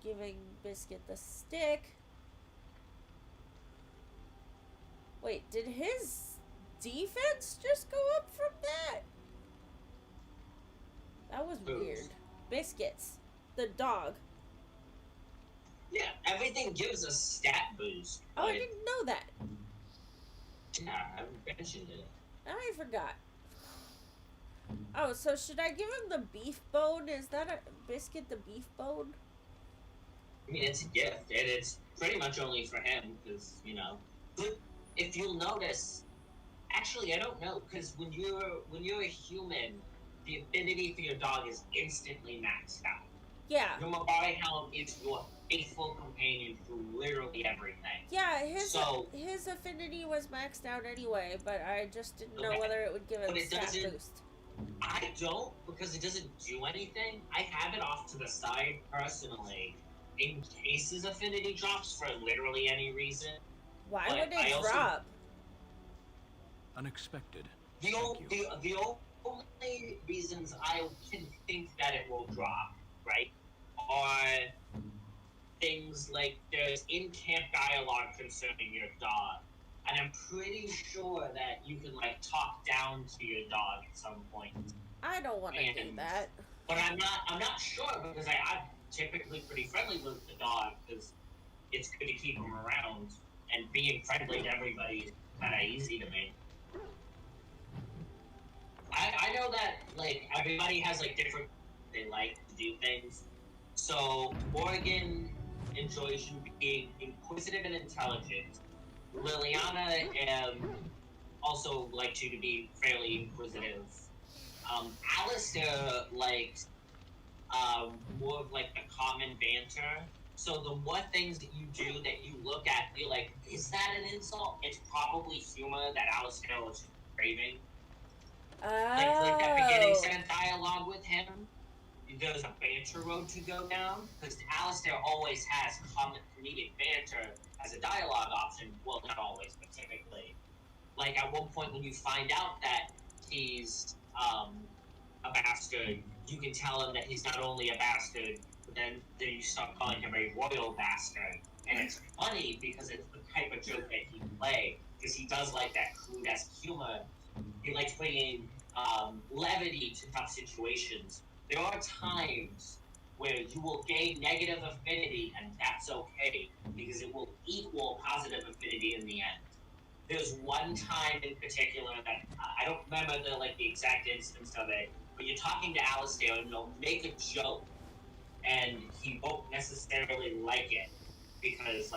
Giving Biscuit the stick. Wait, did his defense just go up from that? That was Whose? weird. Biscuits. The dog. Yeah, everything gives a stat boost. Oh, I but- didn't know that. Yeah, I mentioned it. Now I forgot. Oh, so should I give him the beef bone? Is that a Biscuit the beef bone? I mean, it's a gift, and it's pretty much only for him, because, you know. But if you'll notice, actually, I don't know, because when you're a human, the affinity for your dog is instantly maxed out. Yeah. Your Mabari Hound is your faithful companion through literally everything. Yeah, his So- his affinity was maxed out anyway, but I just didn't know Okay. whether it would give him But it stat doesn't- boost. I don't, because it doesn't do anything. I have it off to the side, personally, in case his affinity drops for literally any reason. Why But would it I also- drop? Unexpected. The Thank you. only reasons I can think that it will drop, right, are things like there's in-camp dialogue concerning your dog, and I'm pretty sure that you can like talk down to your dog at some point. I don't want to do And- that. But I'm not sure because I'm typically pretty friendly with the dog because it's good to keep him around, and being friendly to everybody is kind of easy to me. I know that like everybody has like different they like to do things. So Morgan enjoys you being inquisitive and intelligent. Liliana also likes you to be fairly inquisitive. Alistair likes more of like a common banter So the more things that you do that you look at, you're like, is that an insult? It's probably humor that Alistair was craving. Like that beginning Oh. set of dialogue with him. There's a banter road to go down because Alistair always has comedic banter as a dialogue option. Well, not always, but typically. Like at one point when you find out that he's a bastard, you can tell him that he's not only a bastard, but then you start calling him a royal bastard. And it's funny because it's the type of joke that he plays because he does like that crude-esque humor. He likes bringing levity to tough situations. There are times where you will gain negative affinity, and that's okay because it will equal positive affinity in the end. There's one time in particular that I don't remember the exact instance of it, but you're talking to Alistair and you'll make a joke, and he won't necessarily like it because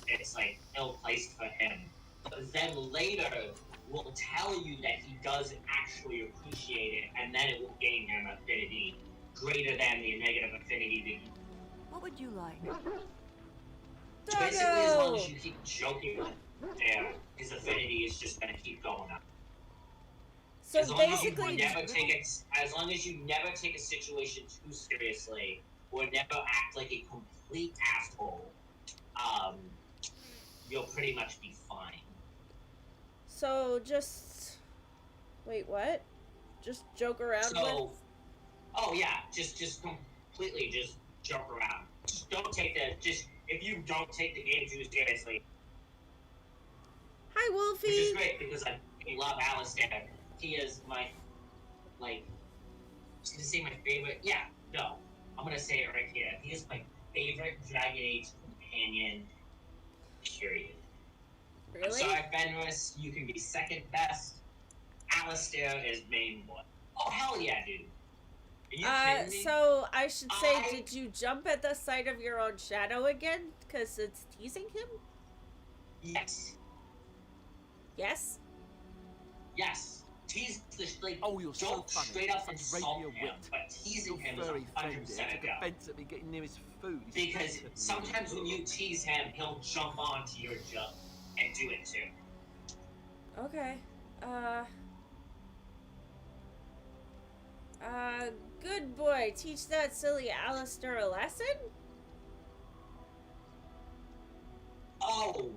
it's ill placed for him. But then later will tell you that he does actually appreciate it, and then it will gain him affinity greater than the negative affinity that you. What would you like? Basically, as long as you keep joking with him, his affinity is just gonna keep going up. So as long basically, as long as you never take a situation too seriously or never act like a complete asshole, you'll pretty much be fine. So just wait, what? Just joke around with? Oh yeah, just completely just joke around. Just don't take if you don't take the game too seriously. Hi, Wolfie. Which is great because I love Alistair. He is my I was gonna say my favorite. Yeah, no, I'm gonna say it right here. He is my favorite Dragon Age companion. Period. Really? I'm sorry, Fenris, you can be second best. Alistair is main one. Oh hell yeah, dude. Are you kidding me? So I should say, did you jump at the sight of your own shadow again? Because it's teasing him? Yes. Yes? Yes. Tease the you're so funny. straight up Such insult radio him, wit. but teasing him Your is furry friend 100% there a took go. offense at me getting near his food. Because sometimes when you tease him, he'll jump onto your joke and do it too. Okay. Good boy. Teach that silly Alistair a lesson? Oh,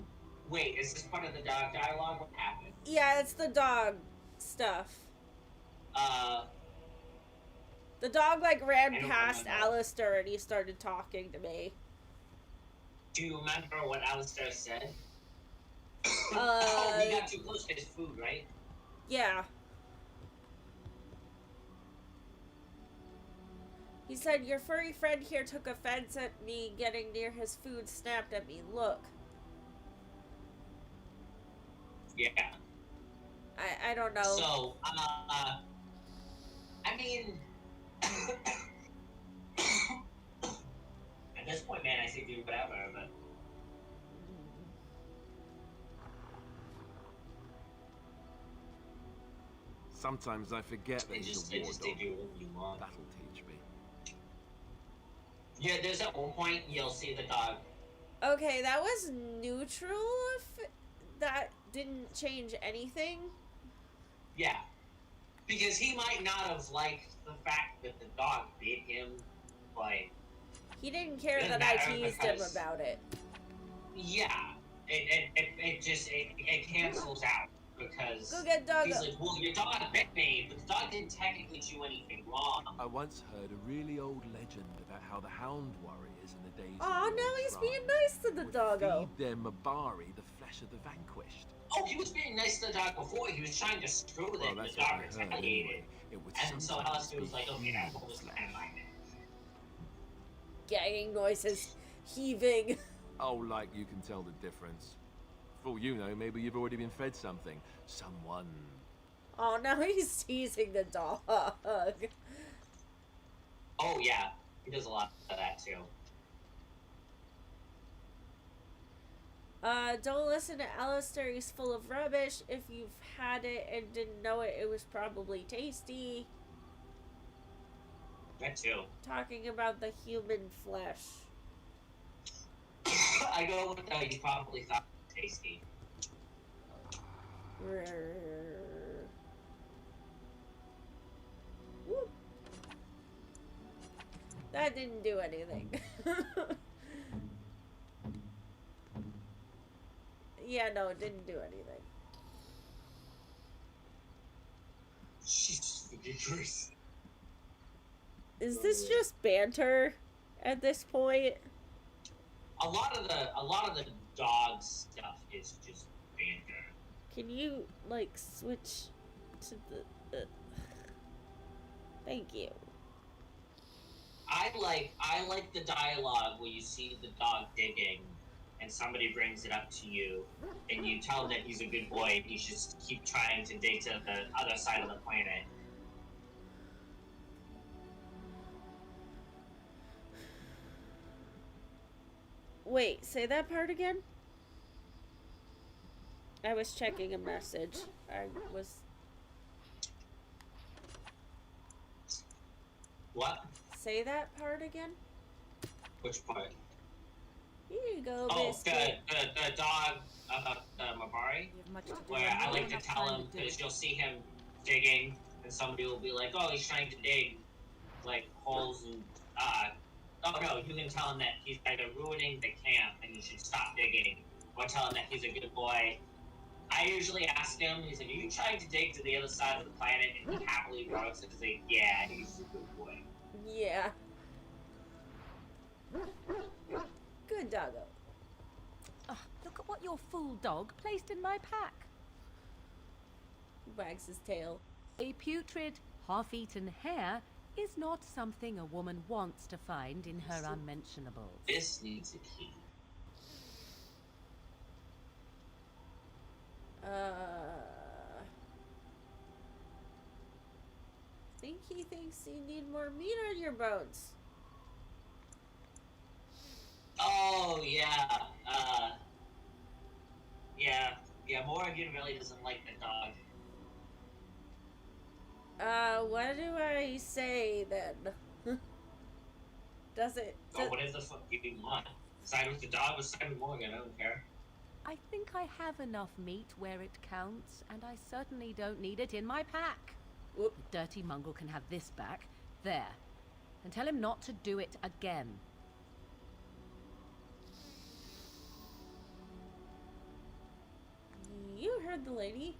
wait, is this part of the dog dialogue? What happened? Yeah, it's the dog stuff. The dog, ran past Alistair and he started talking to me. Do you remember what Alistair said? Oh, he got too close to his food, right? Yeah. He said, your furry friend here took offense at me getting near his food, snapped at me. Look. Yeah. I don't know. So, I mean... at this point, man, I say do whatever, but... Sometimes I forget that he's a war dog. They do what you want. That'll teach me. Yeah, there's at one point you'll see the dog. Okay, that was neutral. If that didn't change anything. Yeah. Because he might not have liked the fact that the dog bit him, but... He didn't care that I teased him about it. Yeah. It just cancels out. Because go get dog. He's like, well, your dog bit me, but the dog didn't technically do anything wrong. I once heard a really old legend about how the hound warriors in the days of now he's being nice to the doggo. Feed their Mabari the flesh of the vanquished. Oh, he was being nice to the dog before. He was trying to screw with it, and the dog retaliated. And so Alistair was like, okay, now we'll just kind of mind it. Gagging noises, heaving. Oh, like you can tell the difference. For all you know, maybe you've already been fed something. Someone. Oh, now he's teasing the dog. Oh, yeah. He does a lot of that, too. Don't listen to Alistair. He's full of rubbish. If you've had it and didn't know it, it was probably tasty. That, too. Talking about the human flesh. I go with the you probably thought it was tasty. Whoop. That didn't do anything. Yeah, no, it didn't do anything. Jesus, Christ. Is this just banter at this point? A lot of the dog stuff is just banter. Can you like switch to the? Thank you. I like the dialogue where you see the dog digging, and somebody brings it up to you, and you tell him that he's a good boy and he should keep trying to dig to the other side of the planet. Wait, say that part again? I was checking a message. I was... What? Say that part again? Which part? Here you go, Oh, Biscuit. the dog about Mabari? Where I like to tell him, because you'll see him digging, and somebody will be like, oh, he's trying to dig, like, holes and, oh no, you can tell him that he's either ruining the camp and he should stop digging, or tell him that he's a good boy. I usually ask him, he's like, are you trying to dig to the other side of the planet? And he happily works and he's like, yeah, he's a good boy. Yeah. Good doggo. Oh, look at what your fool dog placed in my pack. Wags his tail. A putrid, half-eaten hare is not something a woman wants to find in her unmentionables. This needs a key. Think he thinks you need more meat on your bones. Oh, yeah, yeah, Morrigan really doesn't like the dog. What do I say then? Oh, whatever the fuck you want. Side with the dog or side with Morgan, I don't care. I think I have enough meat where it counts, and I certainly don't need it in my pack. Whoop. The dirty mongrel can have this back. There. And tell him not to do it again. You heard the lady.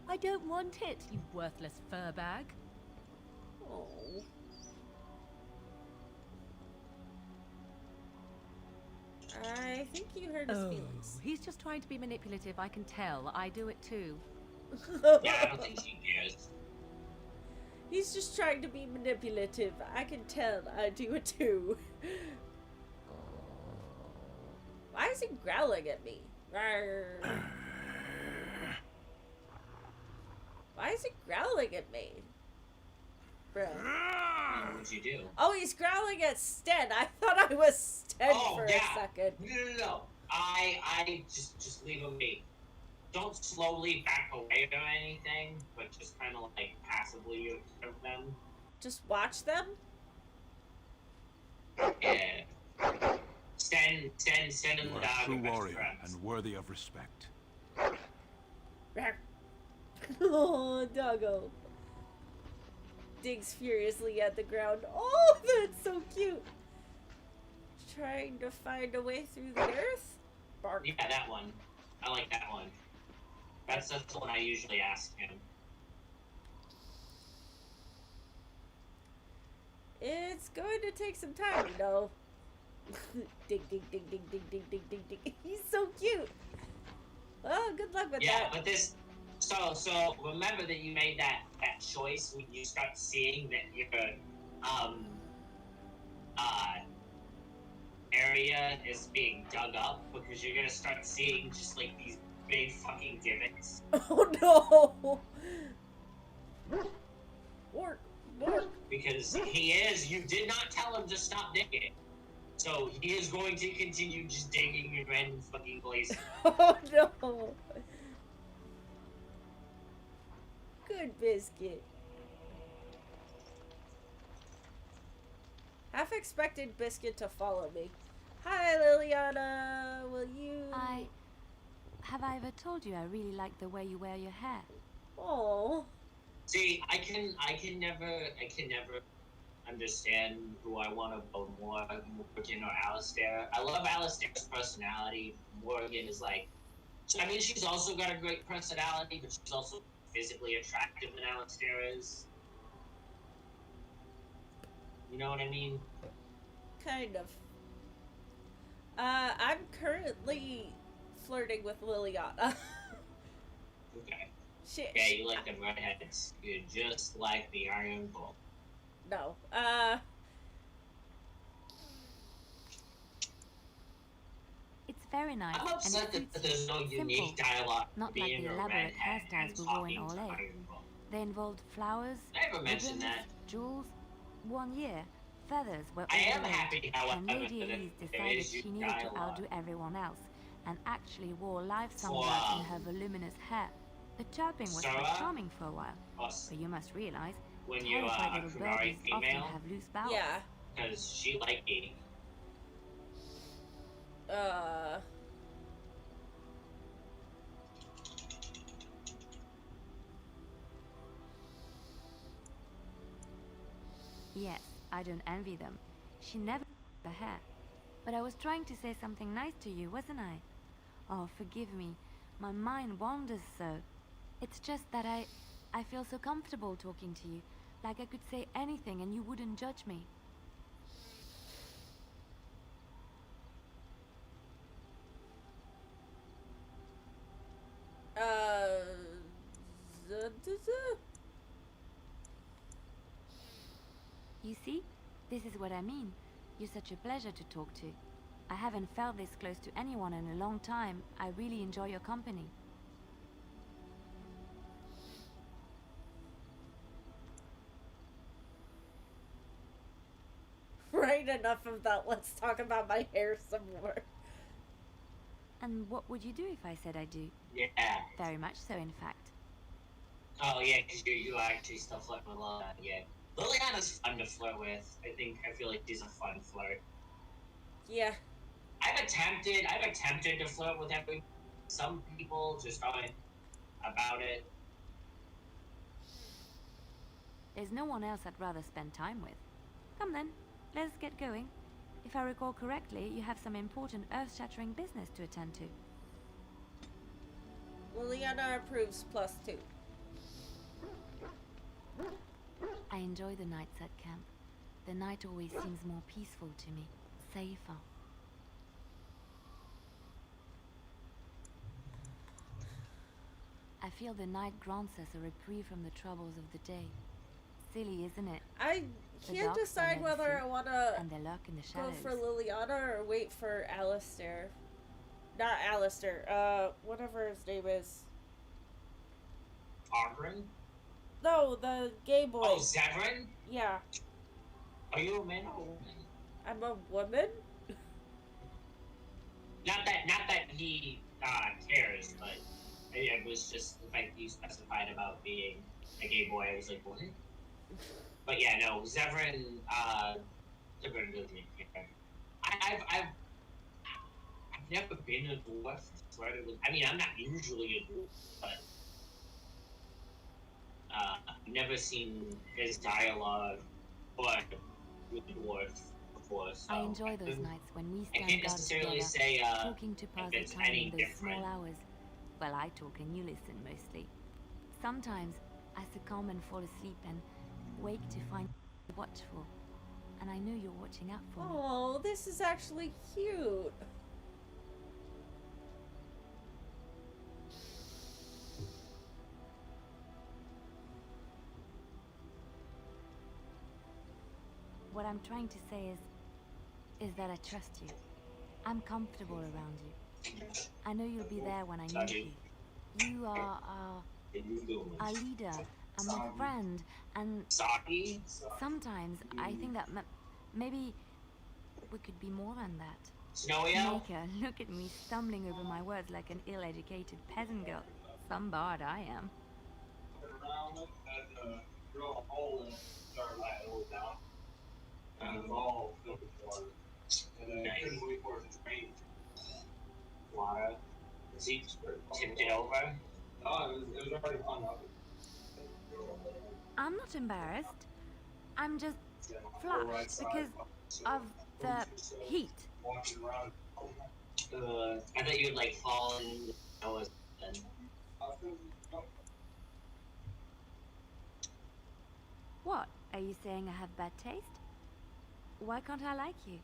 I don't want it, you worthless fur bag. Oh. I think you hurt his feelings. He's just trying to be manipulative, I can tell. I do it too. Yeah, I don't think she cares. He's just trying to be manipulative. I can tell. I do it too. Why is he growling at me? Rawr. Why is he growling at me? Bro. What would you do? Oh, he's growling at Sten. I thought I was Sten for a second. No. I just leave him be. Don't slowly back away or anything, but just kind of like passively observe them. Just watch them? Yeah. Sten and You the are a dog true are best warrior friends. and worthy of respect. Rawr. Oh, doggo. Digs furiously at the ground. Oh, that's so cute. Trying to find a way through the earth? Bark. Yeah, that one. I like that one. That's the one I usually ask him. It's going to take some time, you know. Dig, dig, dig, dig, dig, dig, dig, dig, dig. He's so cute. Oh, good luck with that. Yeah, but this. So remember that you made that choice when you start seeing that your area is being dug up, because you're gonna start seeing just like these big fucking divots. Oh no! Work. Because you did not tell him to stop digging. So he is going to continue just digging in random fucking places. Oh no! Good biscuit. Half expected Biscuit to follow me. Hi, Liliana. Will you? Have I ever told you I really like the way you wear your hair? Oh. See, I can never understand who I want to vote more, Morgan or Alistair. I love Alistair's personality. Morgan is like, so I mean, she's also got a great personality, but she's also physically attractive than Alistair is. You know what I mean? Kind of. I'm currently flirting with Liliana. Okay. she, Yeah, you like the redheads. You're just like the Iron Bull. No. It's very nice. I'm upset and that there's no unique dialogue not being like the a elaborate redhead hairstyles and we wore in talking to Orlais. Iron Bull. They involved flowers, I never mentioned ribbons, that. jewels. One year, feathers were I all am the rage, happy, however, and Lady that Elise there decided is she unique needed to dialogue. outdo everyone else, and actually wore live songbirds in her voluminous hair. The chirping was quite Sarah? charming for a while, Us, but you must realize, when you terrified little Kunari birdies often female, have loose bowels. Yeah. because she liked me. Yes, I don't envy them. She never the hair. But I was trying to say something nice to you, wasn't I? Oh, forgive me. My mind wanders so. It's just that I feel so comfortable talking to you. Like I could say anything and you wouldn't judge me. You see? This is what I mean. You're such a pleasure to talk to. I haven't felt this close to anyone in a long time. I really enjoy your company. Right, enough of that. Let's talk about my hair some more. And what would you do if I said I do? Yeah. Very much so, in fact. Oh yeah, because you actually still flirt with Liliana. Yeah. Liliana's fun to flirt with. I feel like she's a fun flirt. Yeah. I've attempted to flirt with every. Some people just aren't about it. There's no one else I'd rather spend time with. Come then, let's get going. If I recall correctly, you have some important earth-shattering business to attend to. Liliana approves +2. I enjoy the nights at camp. The night always seems more peaceful to me, safer. I feel the night grants us a reprieve from the troubles of the day. Silly, isn't it? I can't decide whether I want to and they lurk in the go shadows. for Liliana or wait for Alistair. Not Alistair, whatever his name is. Argrin? No, the gay boy. Oh, Severin? Yeah. Are you a man or a woman? I'm a woman? Not that he cares, but it was just the fact that you specified about being a gay boy. I was like, what? But yeah, no, Severin doesn't care. I've never been a dwarf. I mean, I'm not usually a dwarf, but I've never seen his dialogue or with the dwarf before. So I enjoy those nights when we I stand can't guard necessarily together, say talking to pass if the it's time any in those different. small hours. Well, I talk and you listen mostly. Sometimes I succumb and fall asleep and wake to find you watchful. And I know you're watching out for me. Oh, this is actually cute. What I'm trying to say is that I trust you. I'm comfortable around you. I know you'll be there when I need you. You are our leader, and my friend, and Saki? sometimes I think that maybe we could be more than that. Snowy Elf? Maker, look at me stumbling over my words like an ill-educated peasant girl. Some bard I am. he tipped it over. Oh, it was already hung up. I'm not embarrassed. I'm just flushed because of the heat. I thought you'd like fall in the nose then. What? Are you saying I have bad taste? Why can't I like you?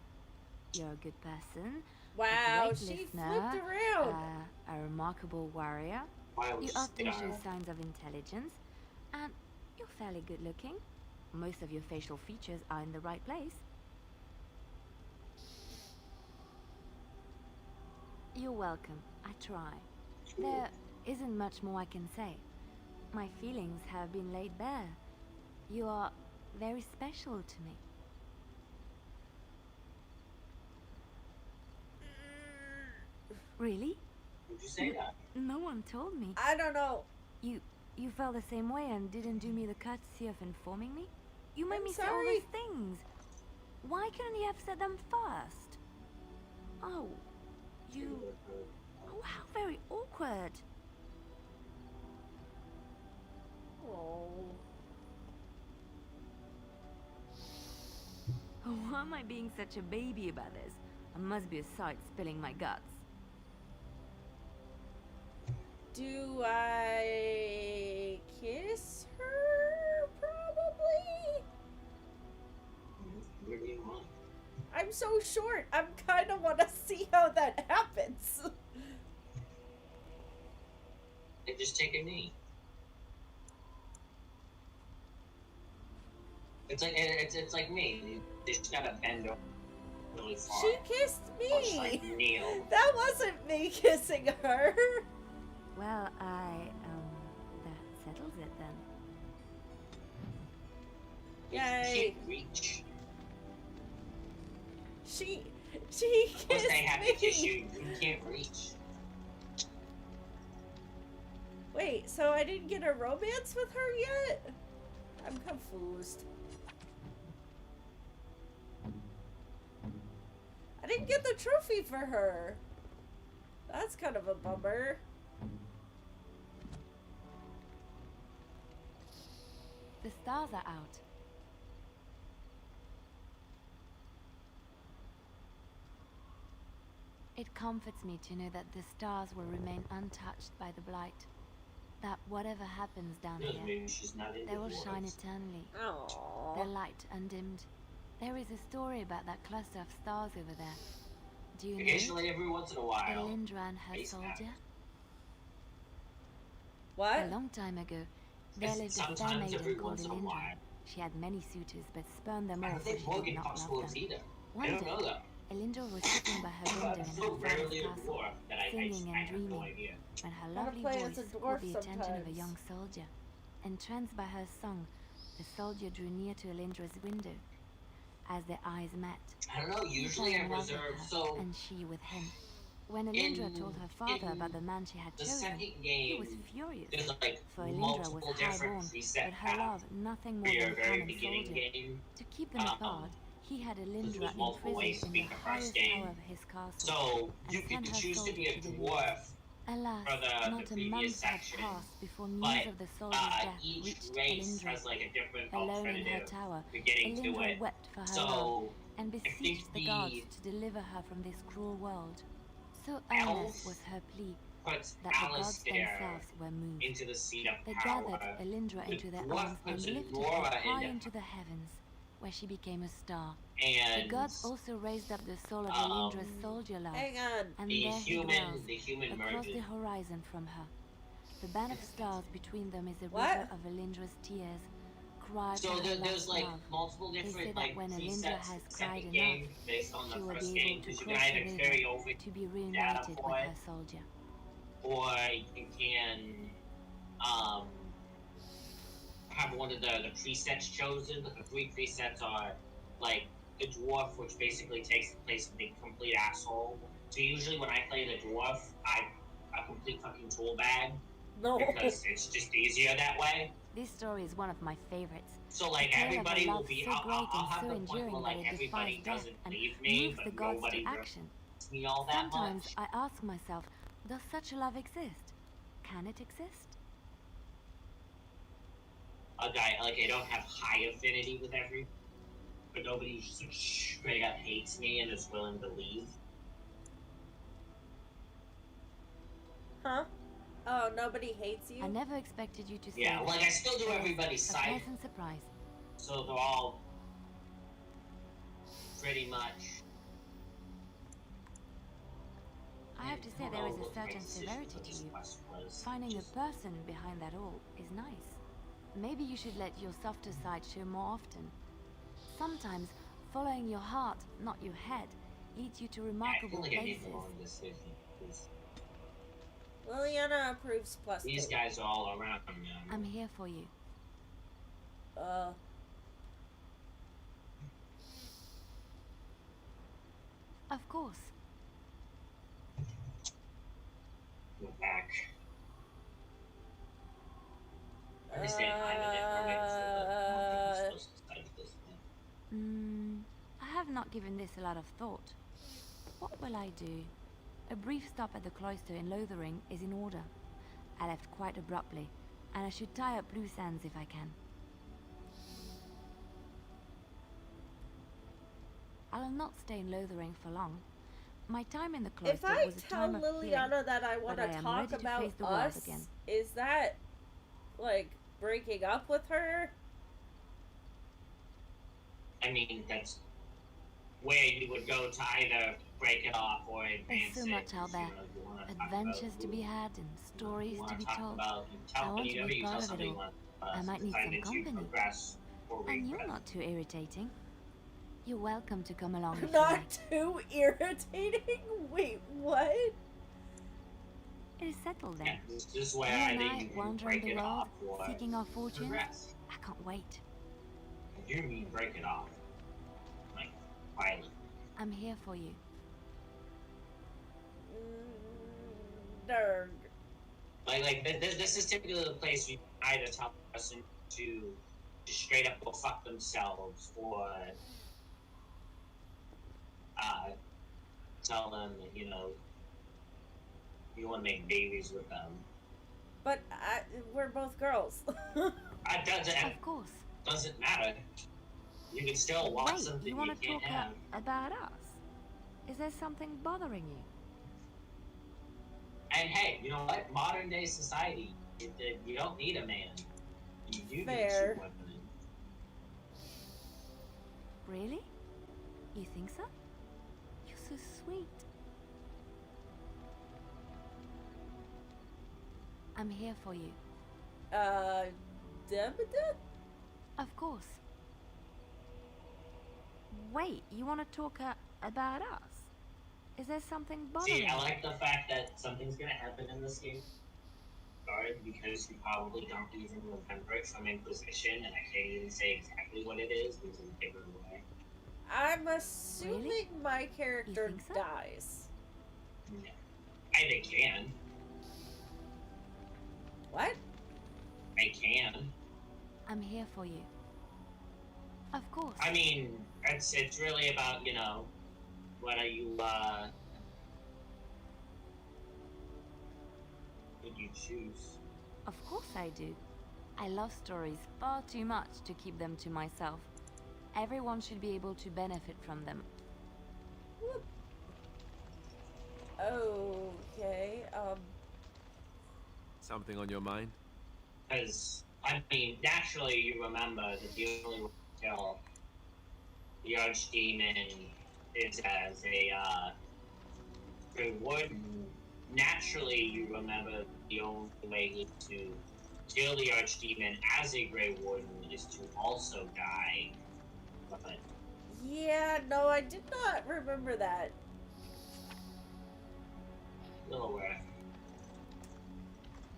You're a good person. Wow, a great she listener, flipped around. a remarkable warrior. You often show signs of intelligence, and you're fairly good looking. Most of your facial features are in the right place. You're welcome. I try. There isn't much more I can say. My feelings have been laid bare. You are very special to me. Really? Would you say that? No one told me. I don't know. You felt the same way and didn't do me the courtesy of informing me? You made I'm me say all sorry. those things. Why couldn't you have said them first? Oh, you... Oh, how very awkward. Oh. Why am I being such a baby about this? I must be a sight spilling my guts. Do I kiss her? Probably. What do you want? I'm so short. I kind of want to see how that happens. They just take a knee. It's like me. They just gotta bend over really far. She kissed Much like me. Neil. That wasn't me kissing her. Well, that settles it then. You Yay. can't reach. She Once kissed they have to kiss me. you can't reach. Wait, so I didn't get a romance with her yet? I'm confused. I didn't get the trophy for her. That's kind of a bummer. The stars are out. It comforts me to know that the stars will remain untouched by the blight. That whatever happens down Doesn't here, mean she's not in they will the shine woods. eternally. Aww. Their light undimmed. There is a story about that cluster of stars over there. Do you know? Occasionally, every once in a while. Elindra and her Face soldier? matters. What? A long time ago, there It's lived a fair sometimes every maiden called once in a Elindra. while. She had many suitors, but spurned them I all, don't for think she Morgan did not talks love wolves them. either. I One don't day, know that. Elindra was sitting by her window I'm in so her father's rarely a castle, dwarf that I singing and have no dreaming, idea. when her Wanna lovely play as voice a caught dwarf the attention of a sometimes. young soldier. Entranced by her song, the soldier drew near to Elindra's window. As their eyes met, I don't know. he Usually, fell I in love with reserve her, so. and she with him. When Elindra told her father in about the man she had the chosen, second he was game, furious. there's like For Elindra was multiple different highborn, preset but her love paths nothing for more your than a very common beginning soldier. game. To keep them apart, he had Elindra there's multiple ways to imprisoned in beat the the first highest game. tower of his castle. So you and could sent her choose to be a soldier to the dwarf Alas, for the not a previous month had section, passed before news but of the soldier's death each reached race Elindra. has like a different Alone in her alternative tower, to getting to Elindra it. wept for her love So and I think beseeched the gods to deliver her from this cruel world. So Elf earnest was her plea puts that the gods Alistair themselves were moved. into the seat of They power. gathered Elindra The into their dwarf arms and puts lifted Nora her high into- into the heavens, where she became a star. And The gods also raised up the soul of Elindra's soldier love, Hang on. and the there he human dwells, across the merges. horizon from her. The band of stars between them is a What? river of Elindra's tears, cried So for her there's last like love. multiple They say different that like when Elindra presets has in the cried second enough, game based on she the will first be game able to because you can cross the either river carry over to be data reunited with point her soldier. or you can have one of the presets chosen. The three presets are like the dwarf, which basically takes the place of the complete asshole. So usually when I play the dwarf, I'm a complete fucking tool bag No. because it's just easier that way. This story is one of my favorites. So like A tale of a everybody will love be, so I'll great and have so the point enduring where that like it everybody defies death doesn't and leave me, moves the but gods nobody to action. loves me all that Sometimes much. I ask myself, Does such a love exist? Can it exist? A guy, like, I don't have high affinity with every, but nobody straight up hates me and is willing to leave. Huh? Oh, nobody hates you? I never expected you to say Yeah, that. like, I still do Well, everybody's a side, pleasant surprise. so they're all pretty much. I have to say don't there know is a what the right certain decision severity for to this you. quest was. Finding Just- a person behind that all is nice. Maybe you should let your softer side show more often. Sometimes following your heart, not your head, leads you to I feel remarkable like I made places. the wrong decision. 'Cause Liliana approves plus these 2. guys are all around now. I'm here for you. Of course. Go back. I understand I'm a necromancer, but I don't think you're supposed to study this thing. I have not given this a lot of thought. What will I do? A brief stop at the cloister in Lothering is in order. I left quite abruptly, and I should tie up loose ends if I can. I'll not stay in Lothering for long. My time in the cloister If I was a tell time of healing, Liliana that I want but to I am talk ready to about face the world us, again. is that, like, breaking up with her? I mean, that's where you would go to either break it off or advance There's so it. much out there. You wanna talk Adventures about to be had and stories you to wanna be talk told. about, you I tell, want to whenever be you part tell of it somebody all. you want I might need decided some to company. progress or And you're regress. not too irritating. You're welcome to come along if you Not like. too irritating? Wait, what? It is settled Yeah, then. this is where You I and think I you can wandering break the it world, off or seeking our fortunes. progress. I can't wait. If you mean break it off, like, violently. I'm here for you. Nerd. Like this is typically the place you either tell a person to just straight up go fuck themselves or tell them that, you know, you want to make babies with them. But we're both girls. Of course. Doesn't matter. You can still want Wait, something you want to can't talk have. about us? Is there something bothering you? And hey, you know what? Modern day society, you don't need a man. You do Fair. need 2 women. Really? You think so? You're so sweet. I'm here for you. Debda? Of course. Wait, you want to talk about us? Is there something bothering See, you? I like the fact that something's gonna happen in this game. Guard, because you probably don't even remember it from Inquisition, and I can't even say exactly what it is because it's given away. I'm assuming Really? my character think so? dies. Yeah. I can. What? I can. I'm here for you. Of course. I mean, it's really about, you know, what are you, would you choose? Of course I do. I love stories far too much to keep them to myself. Everyone should be able to benefit from them. Okay, Something on your mind? Because, I mean, naturally you remember that the only way to kill the Archdemon is as a, reward. Naturally you remember the only way to kill the Archdemon as a Grey Warden is to also die. But yeah, no, I did not remember that. little aware.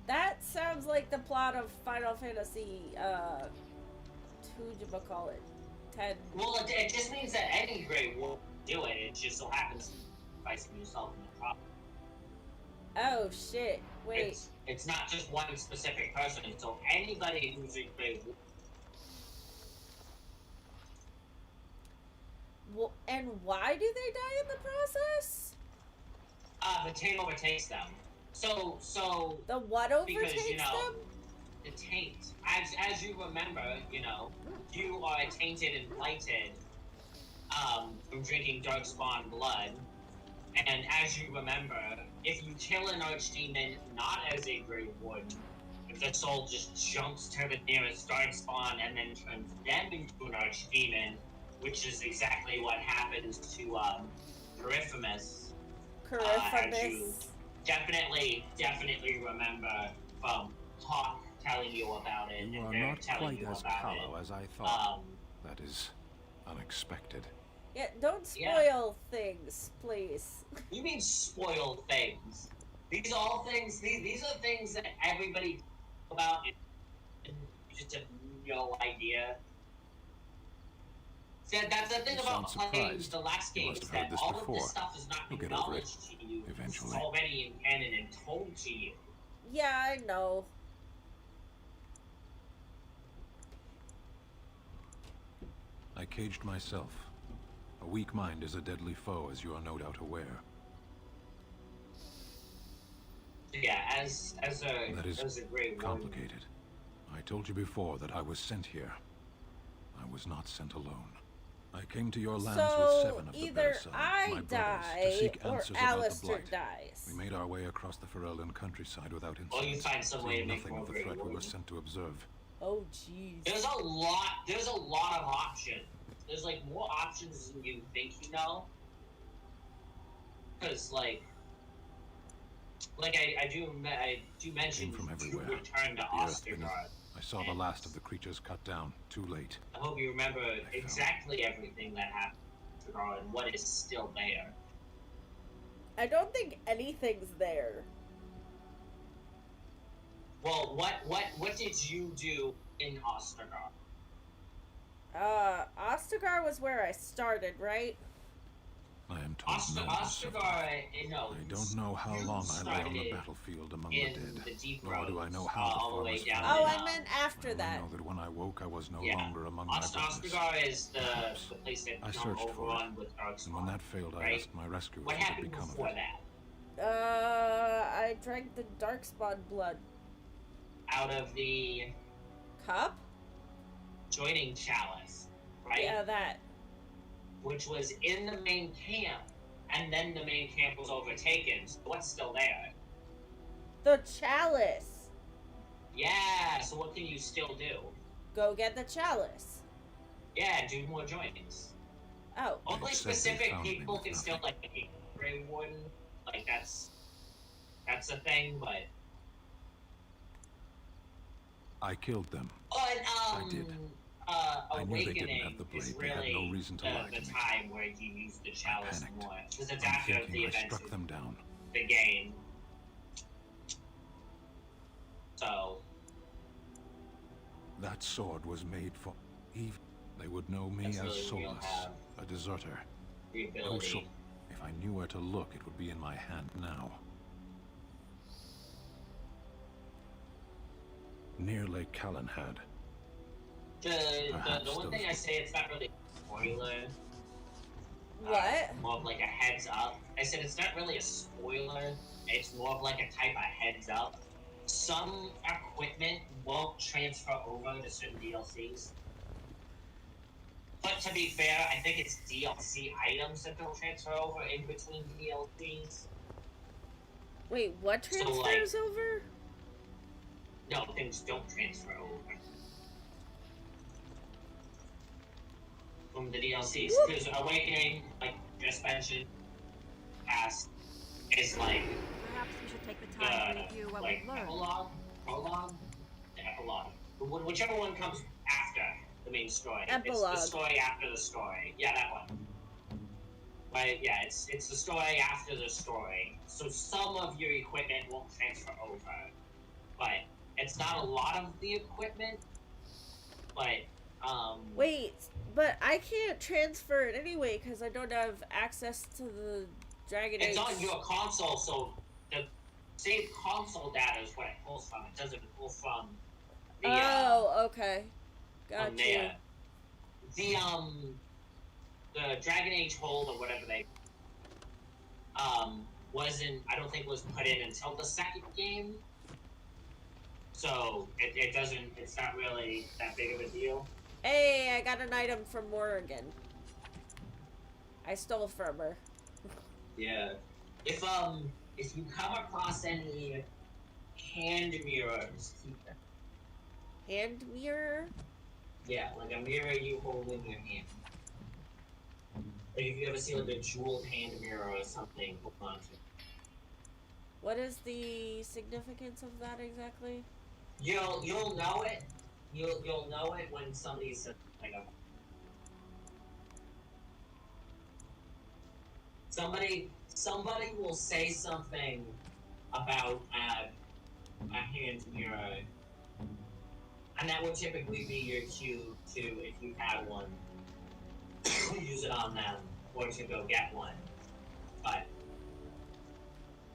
That sounds like the plot of Final Fantasy, whatchamacallit, 10. Well, it just means that any Grey Warden do it. It just so happens sacrificing yourself in the process. Oh, shit. Wait. It's not just one specific person. So anybody who's a Grey Warden. Well, and why do they die in the process? The team overtakes them. So The what because overtakes them? the taint. As you remember, you are tainted and blighted from drinking darkspawn blood. And as you remember, if you kill an archdemon not as a Grey Warden, if the soul just jumps to the nearest darkspawn and then turns them into an archdemon, which is exactly what happens to Coryphemus. As you definitely remember from Hawk telling you about it You and are Derek not telling quite you as about callow it. as I thought. That is unexpected. Yeah, don't spoil things, please. You mean spoil things? These are all things. These are things that everybody talks about, and you just have no idea. See, that's the thing You about sound playing surprised. the last You game must is have heard that this all before. of this stuff is not You'll get over it acknowledged to you. eventually. It's already in canon and told to you. Yeah, I know. I caged myself. A weak mind is a deadly foe, as you are no doubt aware. Yeah, as a Grey Warden. Complicated. I told you before that I was sent here. I was not sent alone. I came to your lands with 7 of the either Bearside, I my brothers, to die seek or answers about the Alistair Blight. dies. We made our way across the Ferelden countryside without incident. Or you find some way to make nothing more of the Grey threat we were Warden. sent to observe. Oh, jeez. There's a lot of options. There's like more options than you think you know. Because I do mention From you everywhere. return to The earth beneath. Ostergard. I saw the last of the creatures cut down. Too late. I hope you remember exactly everything that happened to Ostergard and what is still there. I don't think anything's there. Well, what did you do in Ostergard? Ostergar was where I started, right? I am told none of us survived. Ostergard, no. I don't know how long I lay on the started battlefield among the in dead. the deep Nor do I roads, know how all the the way forest down. Oh, in, I meant after I that. know that when I woke, I was no Yeah. longer among my brothers. Ostergard is the place that I you searched for it, overrun with And when Darkspawn. that failed, I right? asked my rescuers What what had happened become of before it. that? I drank the Darkspawn blood. Out of the Cup? joining chalice, right? Yeah, that. Which was in the main camp, and then the main camp was overtaken. So what's still there? The chalice. Yeah. So what can you still do? Go get the chalice. Yeah, do more joinings. Oh. Only They said they specific found me people with can still nothing. be Grey Warden. Like that's a thing, but. I killed them. Oh, and I did. I knew they didn't Awakening have the blade. is They had really no reason to lie the to me. time where you use the chalice panicked. more, because it's I'm after thinking the I events struck them down. of the game. So That sword was made for Eve. They would know me That's as really real soulless, have a deserter. the No ability. soul. If I knew where to look, it would be in my hand now. Near Lake Callanhad. The Perhaps one thing those- I say, it's not really a spoiler. What? More of like a heads up. I said it's not really a spoiler. It's more of like a type of heads up. Some equipment won't transfer over to certain DLCs. But to be fair, I think it's DLC items that don't transfer over in between DLCs. Wait, what So, like- transfers over? No, things don't transfer over. From the DLCs. Because Awakening, like just mentioned, past is like Perhaps we should take the time to review what like we've learned. prologue, the epilogue. Whichever one comes after the main story. Epilogue. It's the story after the story. Yeah, that one. But yeah, it's the story after the story. So some of your equipment won't transfer over, but it's not a lot of the equipment. But Wait, but I can't transfer it anyway because I don't have access to the Dragon Age. it's on your console, so the save console data is what it pulls from. It doesn't pull from the Oh, okay. Got from you. there. The Dragon Age hold or whatever they I don't think was put in until the second game. So it's not really that big of a deal. Hey, I got an item from Morrigan. I stole from her. Yeah. If you come across any hand mirrors, keep them. Hand mirror? Yeah, like a mirror you hold in your hand. Like if you ever see like a jeweled hand mirror or something, hold on to it. What is the significance of that exactly? You'll know it. You'll know it when somebody says like a somebody will say something about a hand mirror, and that would typically be your cue to, if you have one, use it on them or to go get one. But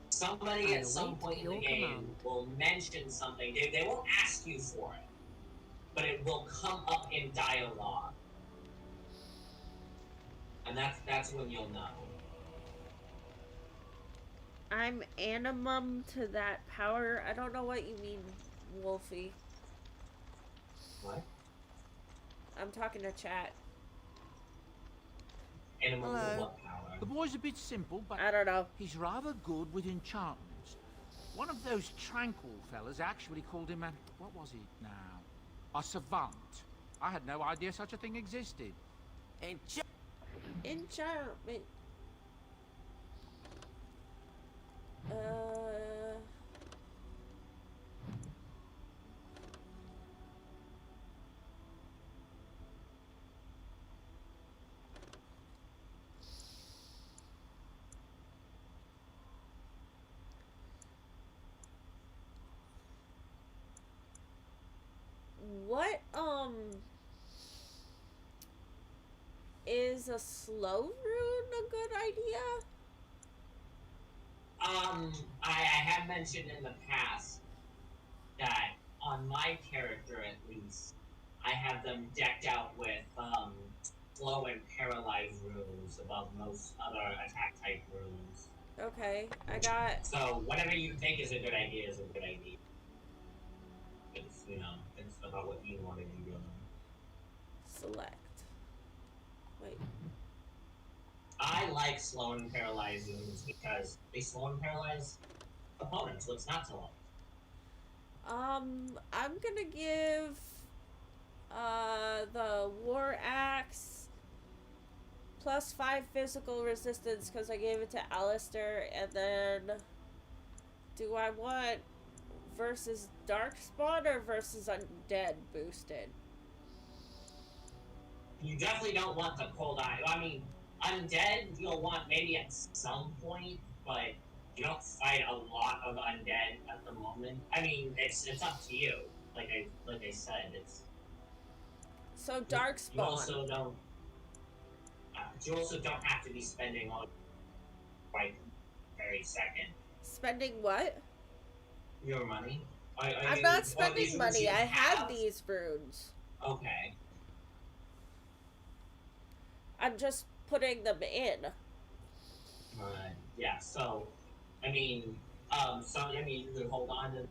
somebody at some point in the game will mention something. They won't ask you for it, but it will come up in dialogue, and that's when you'll know. I'm animum to that power. I don't know what you mean, Wolfie. What? I'm talking to chat. Animum to what power? The boy's a bit simple, but I don't know. He's rather good with enchantments. One of those tranquil fellas actually called him a... what was he now? A savant. I had no idea such a thing existed. Enchantment. What, is a slow rune a good idea? I have mentioned in the past that on my character at least, I have them decked out with slow and paralyzed runes above most other attack type runes. Okay, I got... So whatever you think is a good idea is a good idea. It's, it's about what you want to do. Select. Wait. I like slow and paralyzed runes because they slow and paralyze opponents, so it's not to like. I'm gonna give the War Axe +5 physical resistance because I gave it to Alistair, and then do I want versus Darkspawn or versus Undead boosted? You definitely don't want the cold eye. I mean, Undead you'll want maybe at some point, but you don't fight a lot of Undead at the moment. I mean, it's up to you. Like I said, it's... So Darkspawn. You also don't have to be spending all right very second. Spending what? Your money. I'm not spending money. I have these runes. Okay. I'm just putting them in. Yeah, so, you can hold on to...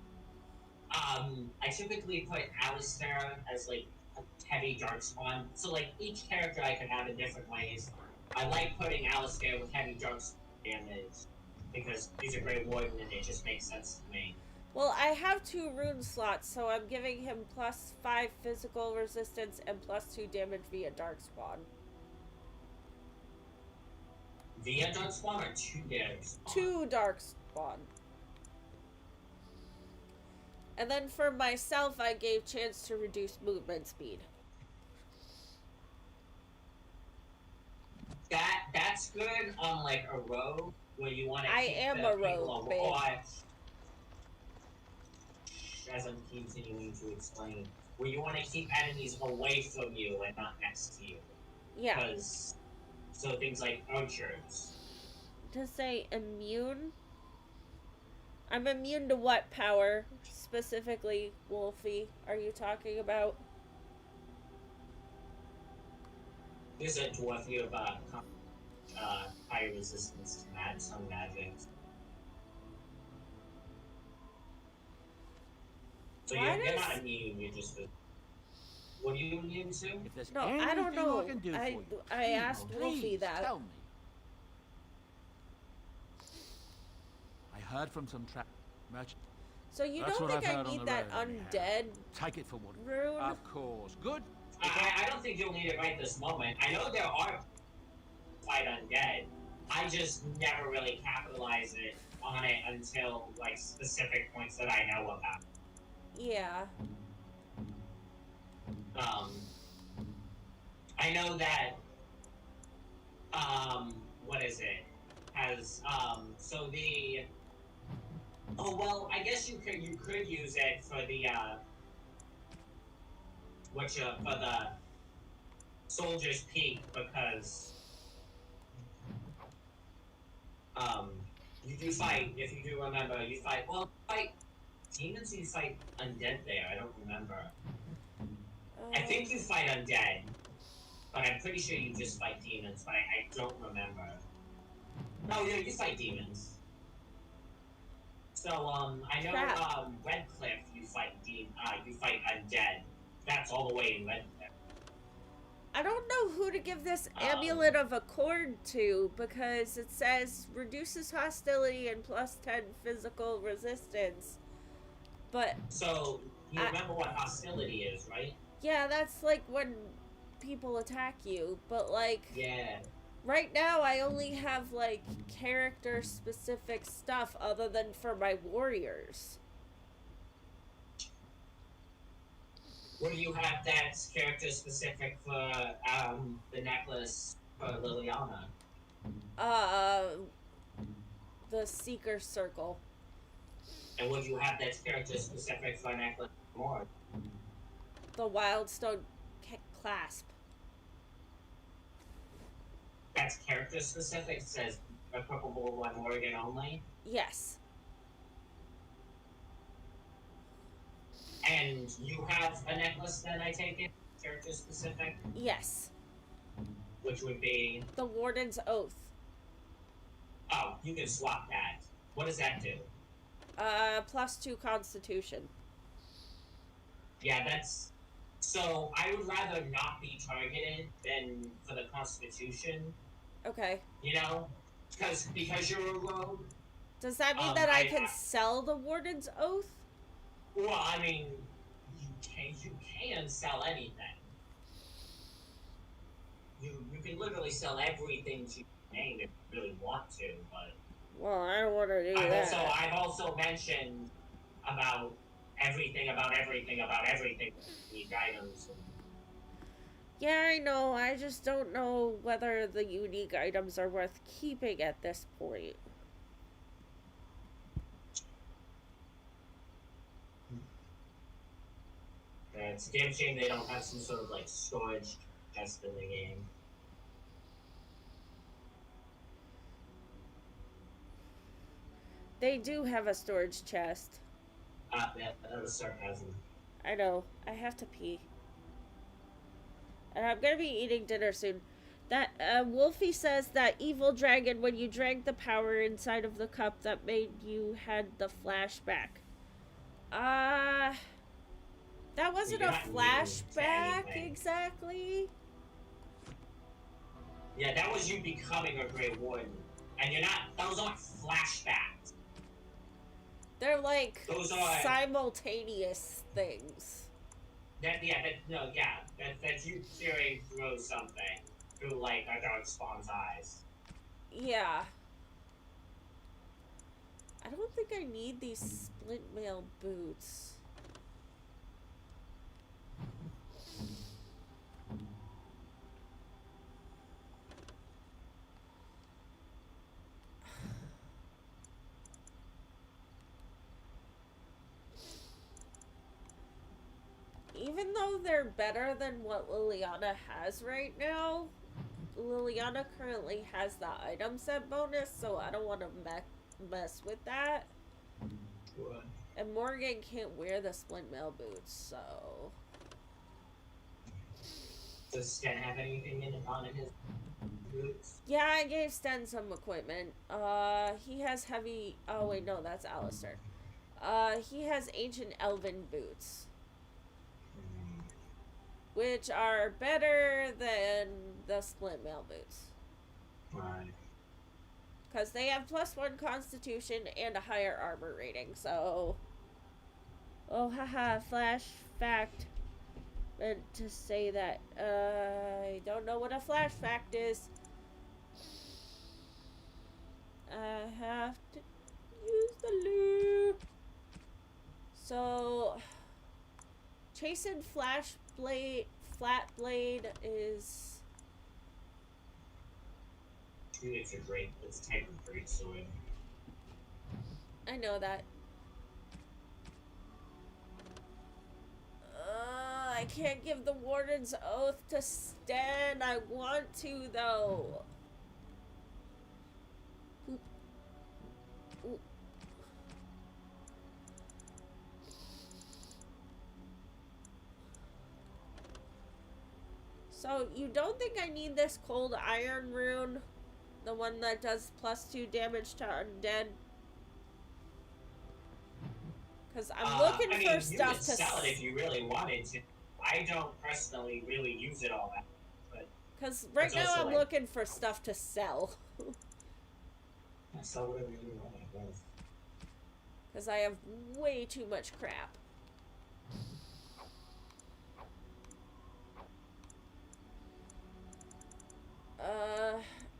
I typically put Alistair as, like, a heavy Darkspawn. So, like, each character I could have in different ways. I like putting Alistair with heavy Darkspawn damage, because he's a Grey Warden and it just makes sense to me. Well, I have 2 rune slots, so I'm giving him +5 physical resistance and +2 damage via Darkspawn. Via Darkspawn or 2 Darkspawn? 2 Darkspawn. And then for myself, I gave chance to reduce movement speed. That's good on like a rogue where you want to keep I am a rogue, babe. As I'm continuing to explain, where you want to keep enemies away from you and not next to you. Yeah. Because so things like archers. To say immune? I'm immune to what power? Specifically, Wolfie, are you talking about? There's a dwarf, you have high resistance to some magic. So Why you're not does... immune, you're just... What are you immune to? If there's No, anything I don't know. I can do for you, I please, asked Wolfie please that. tell me. I heard from some merchant. So you That's don't what think I've I heard on need the that road, undead Take it for what it rune? Of course. Good. I don't think you'll need it right this moment. I know there are fight undead. I just never really capitalize it on it until like specific points that I know about. Yeah. I know that what is it? Has so the oh well, I guess you could use it for the for the Soldier's Peak because you do fight, if you do remember, you fight demons or you fight undead there, I don't remember. I think you fight undead, but I'm pretty sure you just fight demons, but I don't remember. No, you fight demons. So, I know, Redcliffe, you fight undead. That's all the way in Redcliffe. I don't know who to give this Amulet of Accord to, because it says reduces hostility and plus 10 physical resistance. But... So, you remember what hostility is, right? Yeah, that's like when people attack you, but like... Yeah. Right now, I only have, like, character-specific stuff other than for my warriors. What do you have that's character-specific for, the necklace for Liliana? The Seeker Circle. And what do you have that's character-specific for necklace more? The Wildstone Clasp. That's character specific? It says applicable one Morgan only? Yes. And you have a necklace then, I take it? Character specific? Yes. Which would be? The Warden's Oath. Oh, you can swap that. What does that do? +2 Constitution. Yeah, that's... So, I would rather not be targeted than for the Constitution. Okay. You know? Because you're a rogue. Does that mean that I can sell the Warden's Oath? Well, I mean, you can sell anything. You can literally sell everything to your name if you really want to, but... Well, I don't want to do that. I've also mentioned about everything, unique items. Yeah, I know. I just don't know whether the unique items are worth keeping at this point. It's a damn shame they don't have some sort of, like, storage chest in the game. They do have a storage chest. That was sarcasm. I know. I have to pee. And I'm gonna be eating dinner soon. That, Wolfie says that evil dragon, when you drank the power inside of the cup, that made you had the flashback. That wasn't a flashback, exactly. Yeah, that was you becoming a Grey Warden. And those aren't flashbacks. They're like those are simultaneous things. That's you peering through something. Through, like, a dark spawn's eyes. Yeah. I don't think I need these splint mail boots. Even though they're better than what Liliana has right now, Liliana currently has the item set bonus, so I don't want to mess with that. What? And Morgan can't wear the splint mail boots, so... Does Sten have anything on his boots? Yeah, I gave Sten some equipment. He has heavy... Oh, wait, no, that's Alistair. He has ancient elven boots, which are better than the splint mail boots. Right. Because they have +1 constitution and a higher armor rating, so... Oh, haha, flash fact. Meant to say that. I don't know what a flash fact is. I have to use the loop. So... Chastened flat blade is... It's a great, it's a type of great sword. I know that. I can't give the warden's oath to Stan. I want to, though. Oop. Oop. So, you don't think I need this cold iron rune? The one that does +2 damage to undead? Because I'm looking I mean, for you stuff could to sell it if you really wanted to. I don't personally really use it all that, but because right it's now also I'm like- looking for stuff to sell. sell whatever you want, I guess. Because I have way too much crap.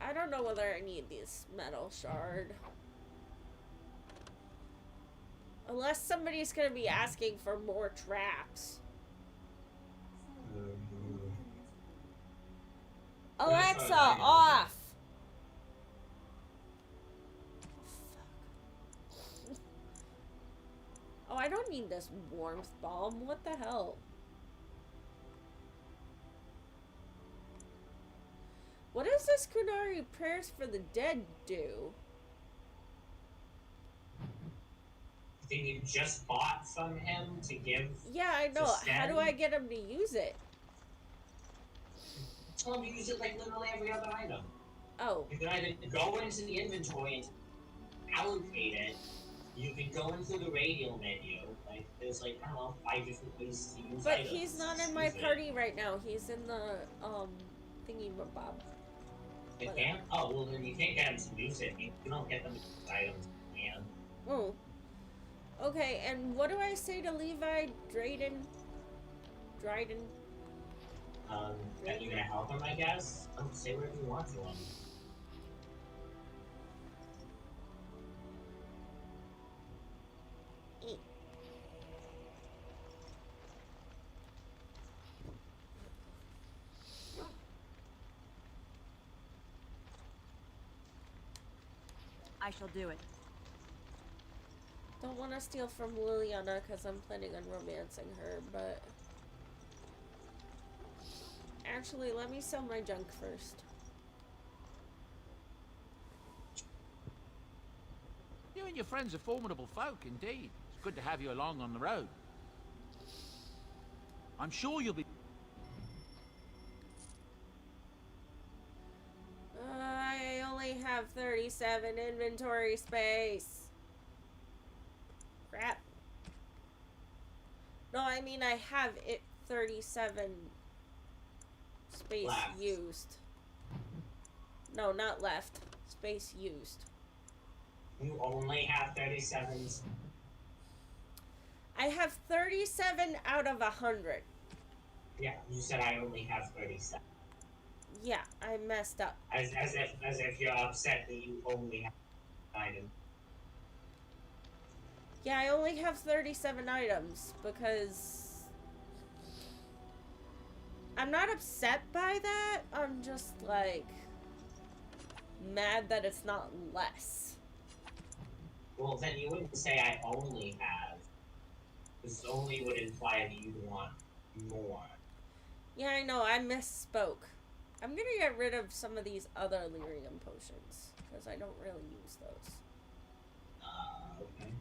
I don't know whether I need this metal shard. Unless somebody's gonna be asking for more traps. Alexa, off! Fuck. Oh, I don't need this warmth bomb. What the hell? What does this Kunari Prayers for the Dead do? I think you just bought from him to give. Yeah, I know. to How do Stan? I get him to use it? Tell him to use it like literally every other item. Oh. You can either go into the inventory and allocate it. You can go into the radial menu. Like there's like I don't know 5 different ways to use But items. he's not Just in my use it. party right now. He's in the, thingy bob. You can't? Oh, well then you can't get him to use it. You don't get them to use items, man. Oh. Okay, and what do I say to Levi Dryden? That you're gonna help him, I guess? Don't say whatever you want to him. I shall do it. Don't want to steal from Liliana because I'm planning on romancing her, but... Actually, let me sell my junk first. You and your friends are formidable folk, indeed. It's good to have you along on the road. I'm sure you'll be... I only have 37 inventory space. Crap. No, I mean I have it 37 space Left. used. No, not left. Space used. You only have 37s. I have 37 out of 100. Yeah, you said I only have 37. Yeah, I messed up. As if you're upset that you only have items. Yeah, I only have 37 items because I'm not upset by that. I'm just like mad that it's not less. Well, then you wouldn't say I only have. This only would imply that you want more. Yeah, I know. I misspoke. I'm gonna get rid of some of these other lyrium potions because I don't really use those. Okay.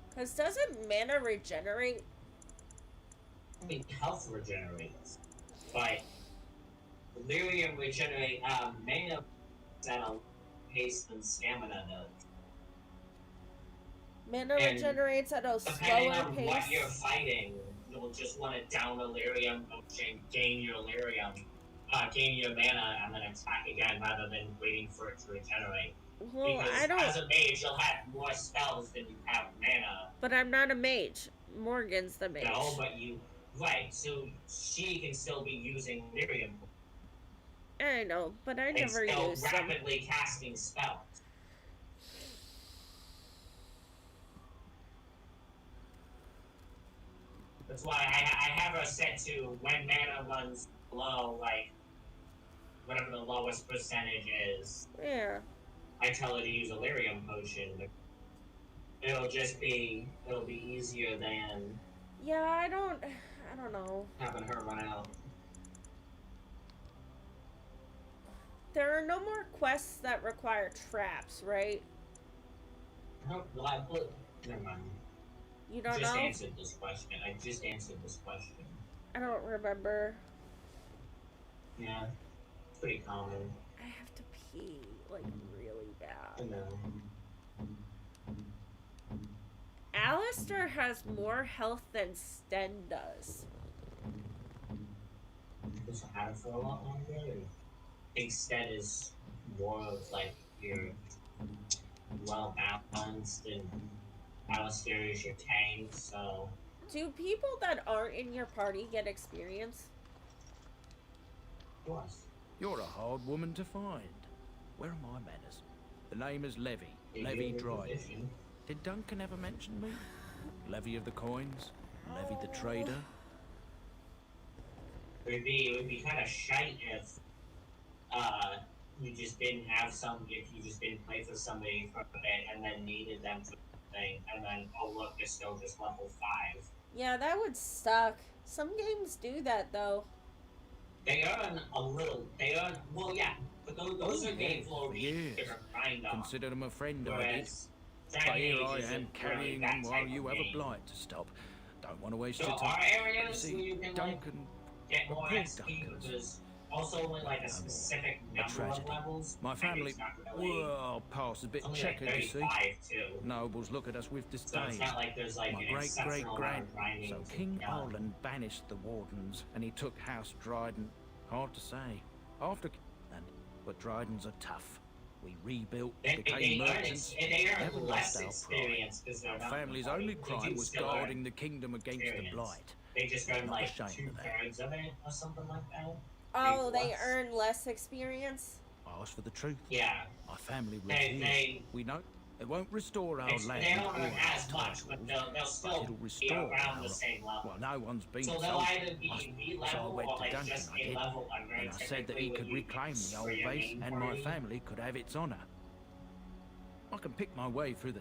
Because doesn't mana regenerate? I mean, health regenerates, but delirium regenerate mana at a pace than stamina does. Mana And regenerates at a depending slower on pace. what you're fighting, you'll just want to down a lyrium potion, gain your lyrium, gain your mana, and then attack again rather than waiting for it to regenerate. Well, Because I don't. as a mage, you'll have more spells than you have mana. But I'm not a mage. Morgan's the mage. No, but you. Right, so she can still be using lyrium. I know, but I And never still use them. rapidly casting spells. That's why I have her set to when mana runs low, like whatever the lowest percentage is. Yeah. I tell her to use a lyrium potion. It'll be easier than Yeah, I don't know. having her run out. There are no more quests that require traps, right? Never mind. You don't Just know? answered this question. I just answered this question. I don't remember. Yeah, it's pretty common. I have to pee, like, really I bad. know. Alistair has more health than Sten does. Just had it for a lot longer. I think Stead is more of like your well balanced, and Alistair is your tank, so. Do people that aren't in your party get experience? Of course. You're a hard woman to find. Where are my manners? The name is Levy. Levy Dryden. Did Duncan ever mention me? Levy of the coins? Levy the trader? It would be kind of shite if you just didn't have if you just didn't play for somebody for a bit and then needed them for thing, and then, oh look, they're still just level 5. Yeah, that would suck. Some games do that, though. They earn a little, well, yeah, but those are games where you can grind on. Consider them a friend, I did. Whereas But here I isn't am carrying really them that while type you of have a game. blight to stop. Don't want to waste There your are time. But you areas where see, you can Duncan, get but more poor XP, Duncan's there's also only like a specific a number of tragedy. levels. My and family, it's not really, well, past a bit it's only checkered, like you see. 35 too. Nobles look at us with So disdain. it's not like there's like My an great exceptional amount of grinding. So to King be done. Arlen banished the wardens, and he took House Dryden. Hard to say. But Drydens are tough. We rebuilt, became merchants, never lost our pride. Our family's only crime was guarding the kingdom against the blight. They just earn Not like ashamed of that. 2/3 of it or something like that. Oh, Maybe they less. earn less experience? Ask for the truth. Yeah. My family They- refuses. We know it won't restore our land They or don't earn our as much, but titles, they'll still it'll be restore around our... the same level. Well, no one's been So told. they'll either be B So I level went or to like Duncan, just I A did, level, and and I said that he could reclaim the old base and my family could have its honor. I can pick my way through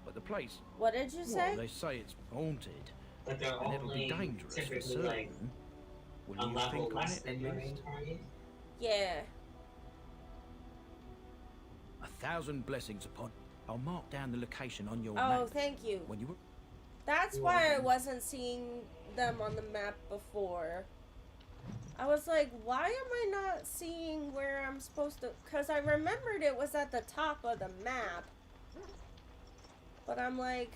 but the place... What did you say? Well, they say it's haunted, But they're and it'll be only dangerous for typically certain. like Will a you level think on less it than at your main least? target. Yeah. 1,000 blessings upon... I'll mark down the location on your Oh, map. thank you. When you... That's why I wasn't seeing them on the map before. I was like, why am I not seeing where I'm supposed to... Because I remembered it was at the top of the map. But I'm like,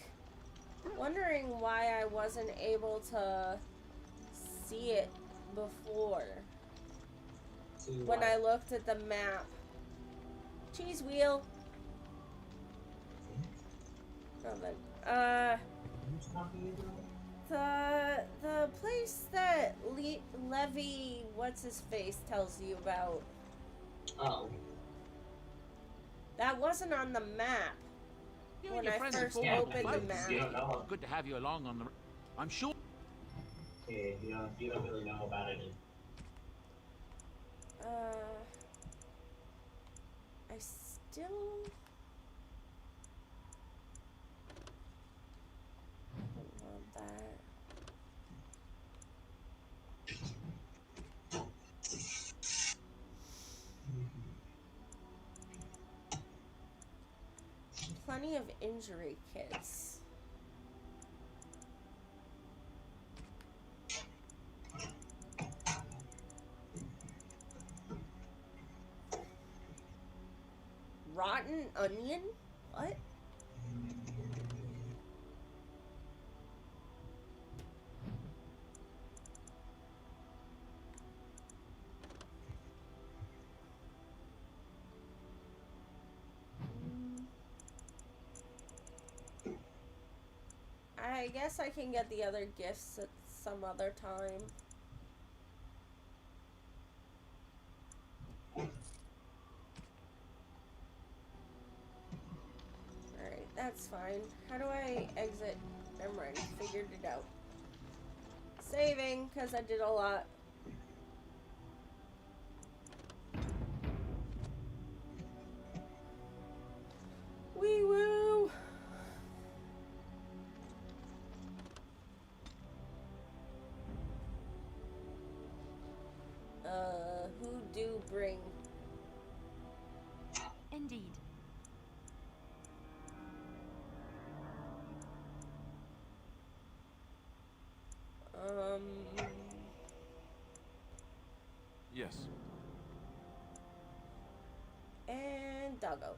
wondering why I wasn't able to see it before. When I looked at the map. Cheese wheel. Nothing. The place that Levy, what's his face, tells you about. Oh. That wasn't on the map. You When and your I friends first have fallen opened the close. map. You don't know. Good to have you along on the... I'm sure... Yeah, you don't really know about it. I still... don't want that. Plenty of injury kits. Rotten onion? What? I guess I can get the other gifts at some other time. Alright, that's fine. How do I exit? Never mind, figured it out. Saving, because I did a lot. Wee woo! Who do bring? Indeed. Yes. And Doggo.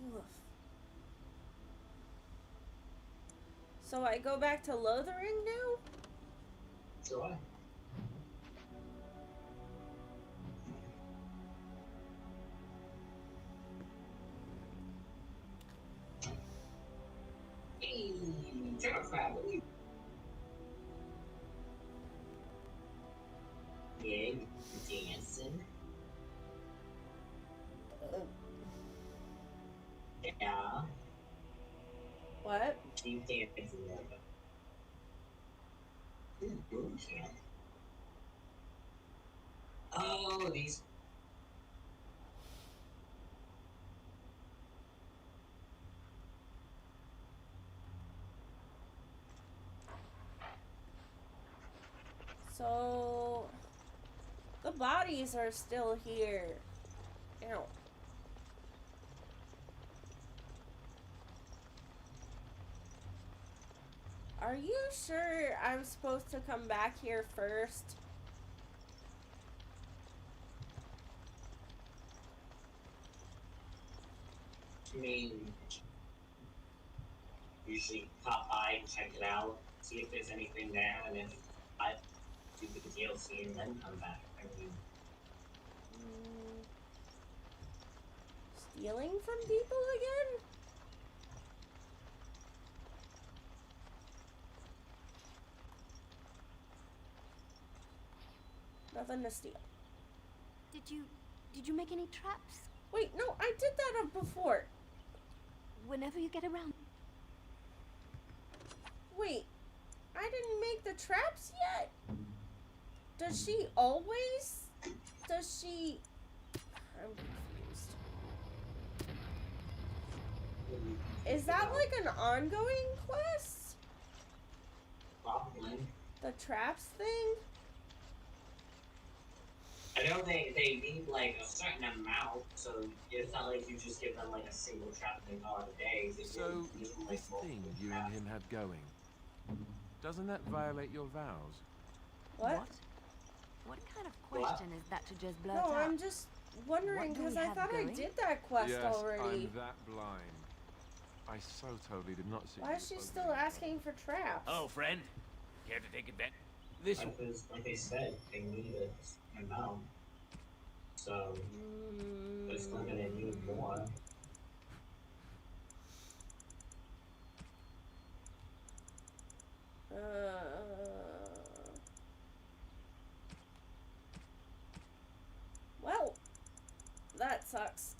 Oof. So I go back to Lothering now? Sure. Hey, Democrat, what are you? Yeah, you dancing. Yeah. What? You dancing there. Boot camp. Oh, these. So the bodies are still here. Ow. Are you sure I'm supposed to come back here first? I mean, usually pop by and check it out, see if there's anything there, and if I do the DLC and then come back. I mean, Stealing from people again? Nothing to steal. Did you make any traps? Wait, no, I did that up before. Whenever you get around. Wait, I didn't make the traps yet? Does she always? Does she? I'm confused. Is that like an ongoing quest? probably. The traps thing? I know they need like a certain amount, so it's not like you just give them like a single trap and they call it a day. So, this thing you and him have going, doesn't that violate your vows? What? What kind of question is that to just blurt No, out? I'm just wondering What do because we I have thought I going? did that quest Yes, already. I'm that blind. I so totally did not see. Why is she still asking for traps? Hello, friend. Care to take advantage? This Like they said, they need an amount. So, they're still gonna need more. Well, that sucks.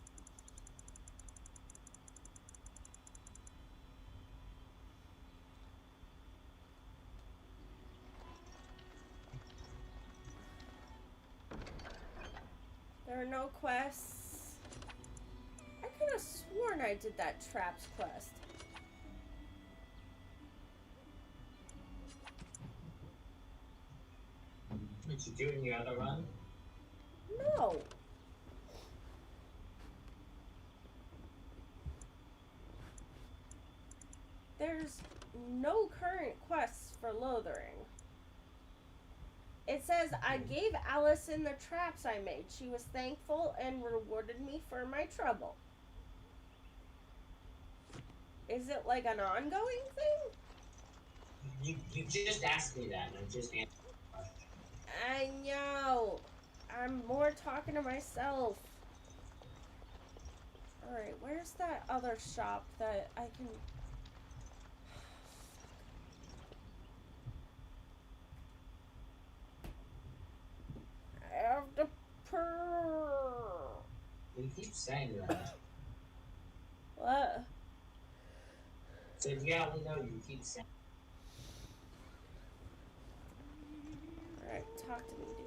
There are no quests. I could have sworn I did that traps quest. Did you do it in your other run? No. There's no current quests for Lothering. It says, I gave Allison the traps I made. She was thankful and rewarded me for my trouble. Is it like an ongoing thing? You just asked me that, and I just answered the question. I know. I'm more talking to myself. Alright, where's that other shop that I can... I have to purr. You keep saying that. What? So yeah, we know you keep saying. Alright, talk to me, dude.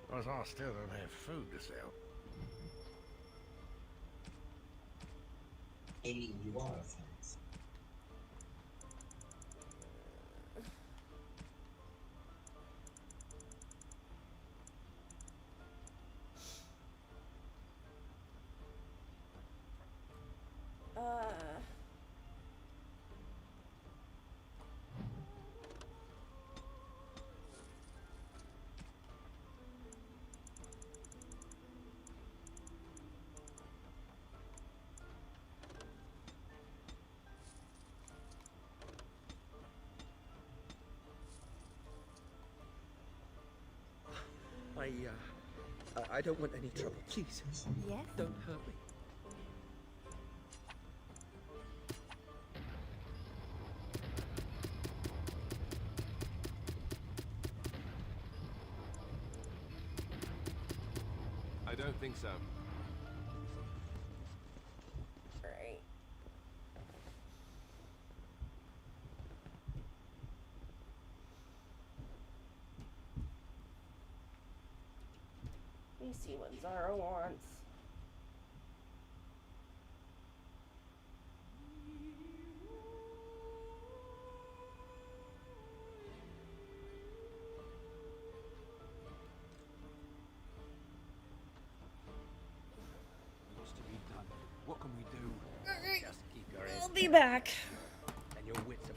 Because I still don't have food to sell. Maybe you are offense. I don't want any trouble. Please. Yes? Don't hurt me. I don't think so. Alright. Let me see what Zara wants. What's to be done? What can we do? Alright. Just keep your head I'll be back. and your wits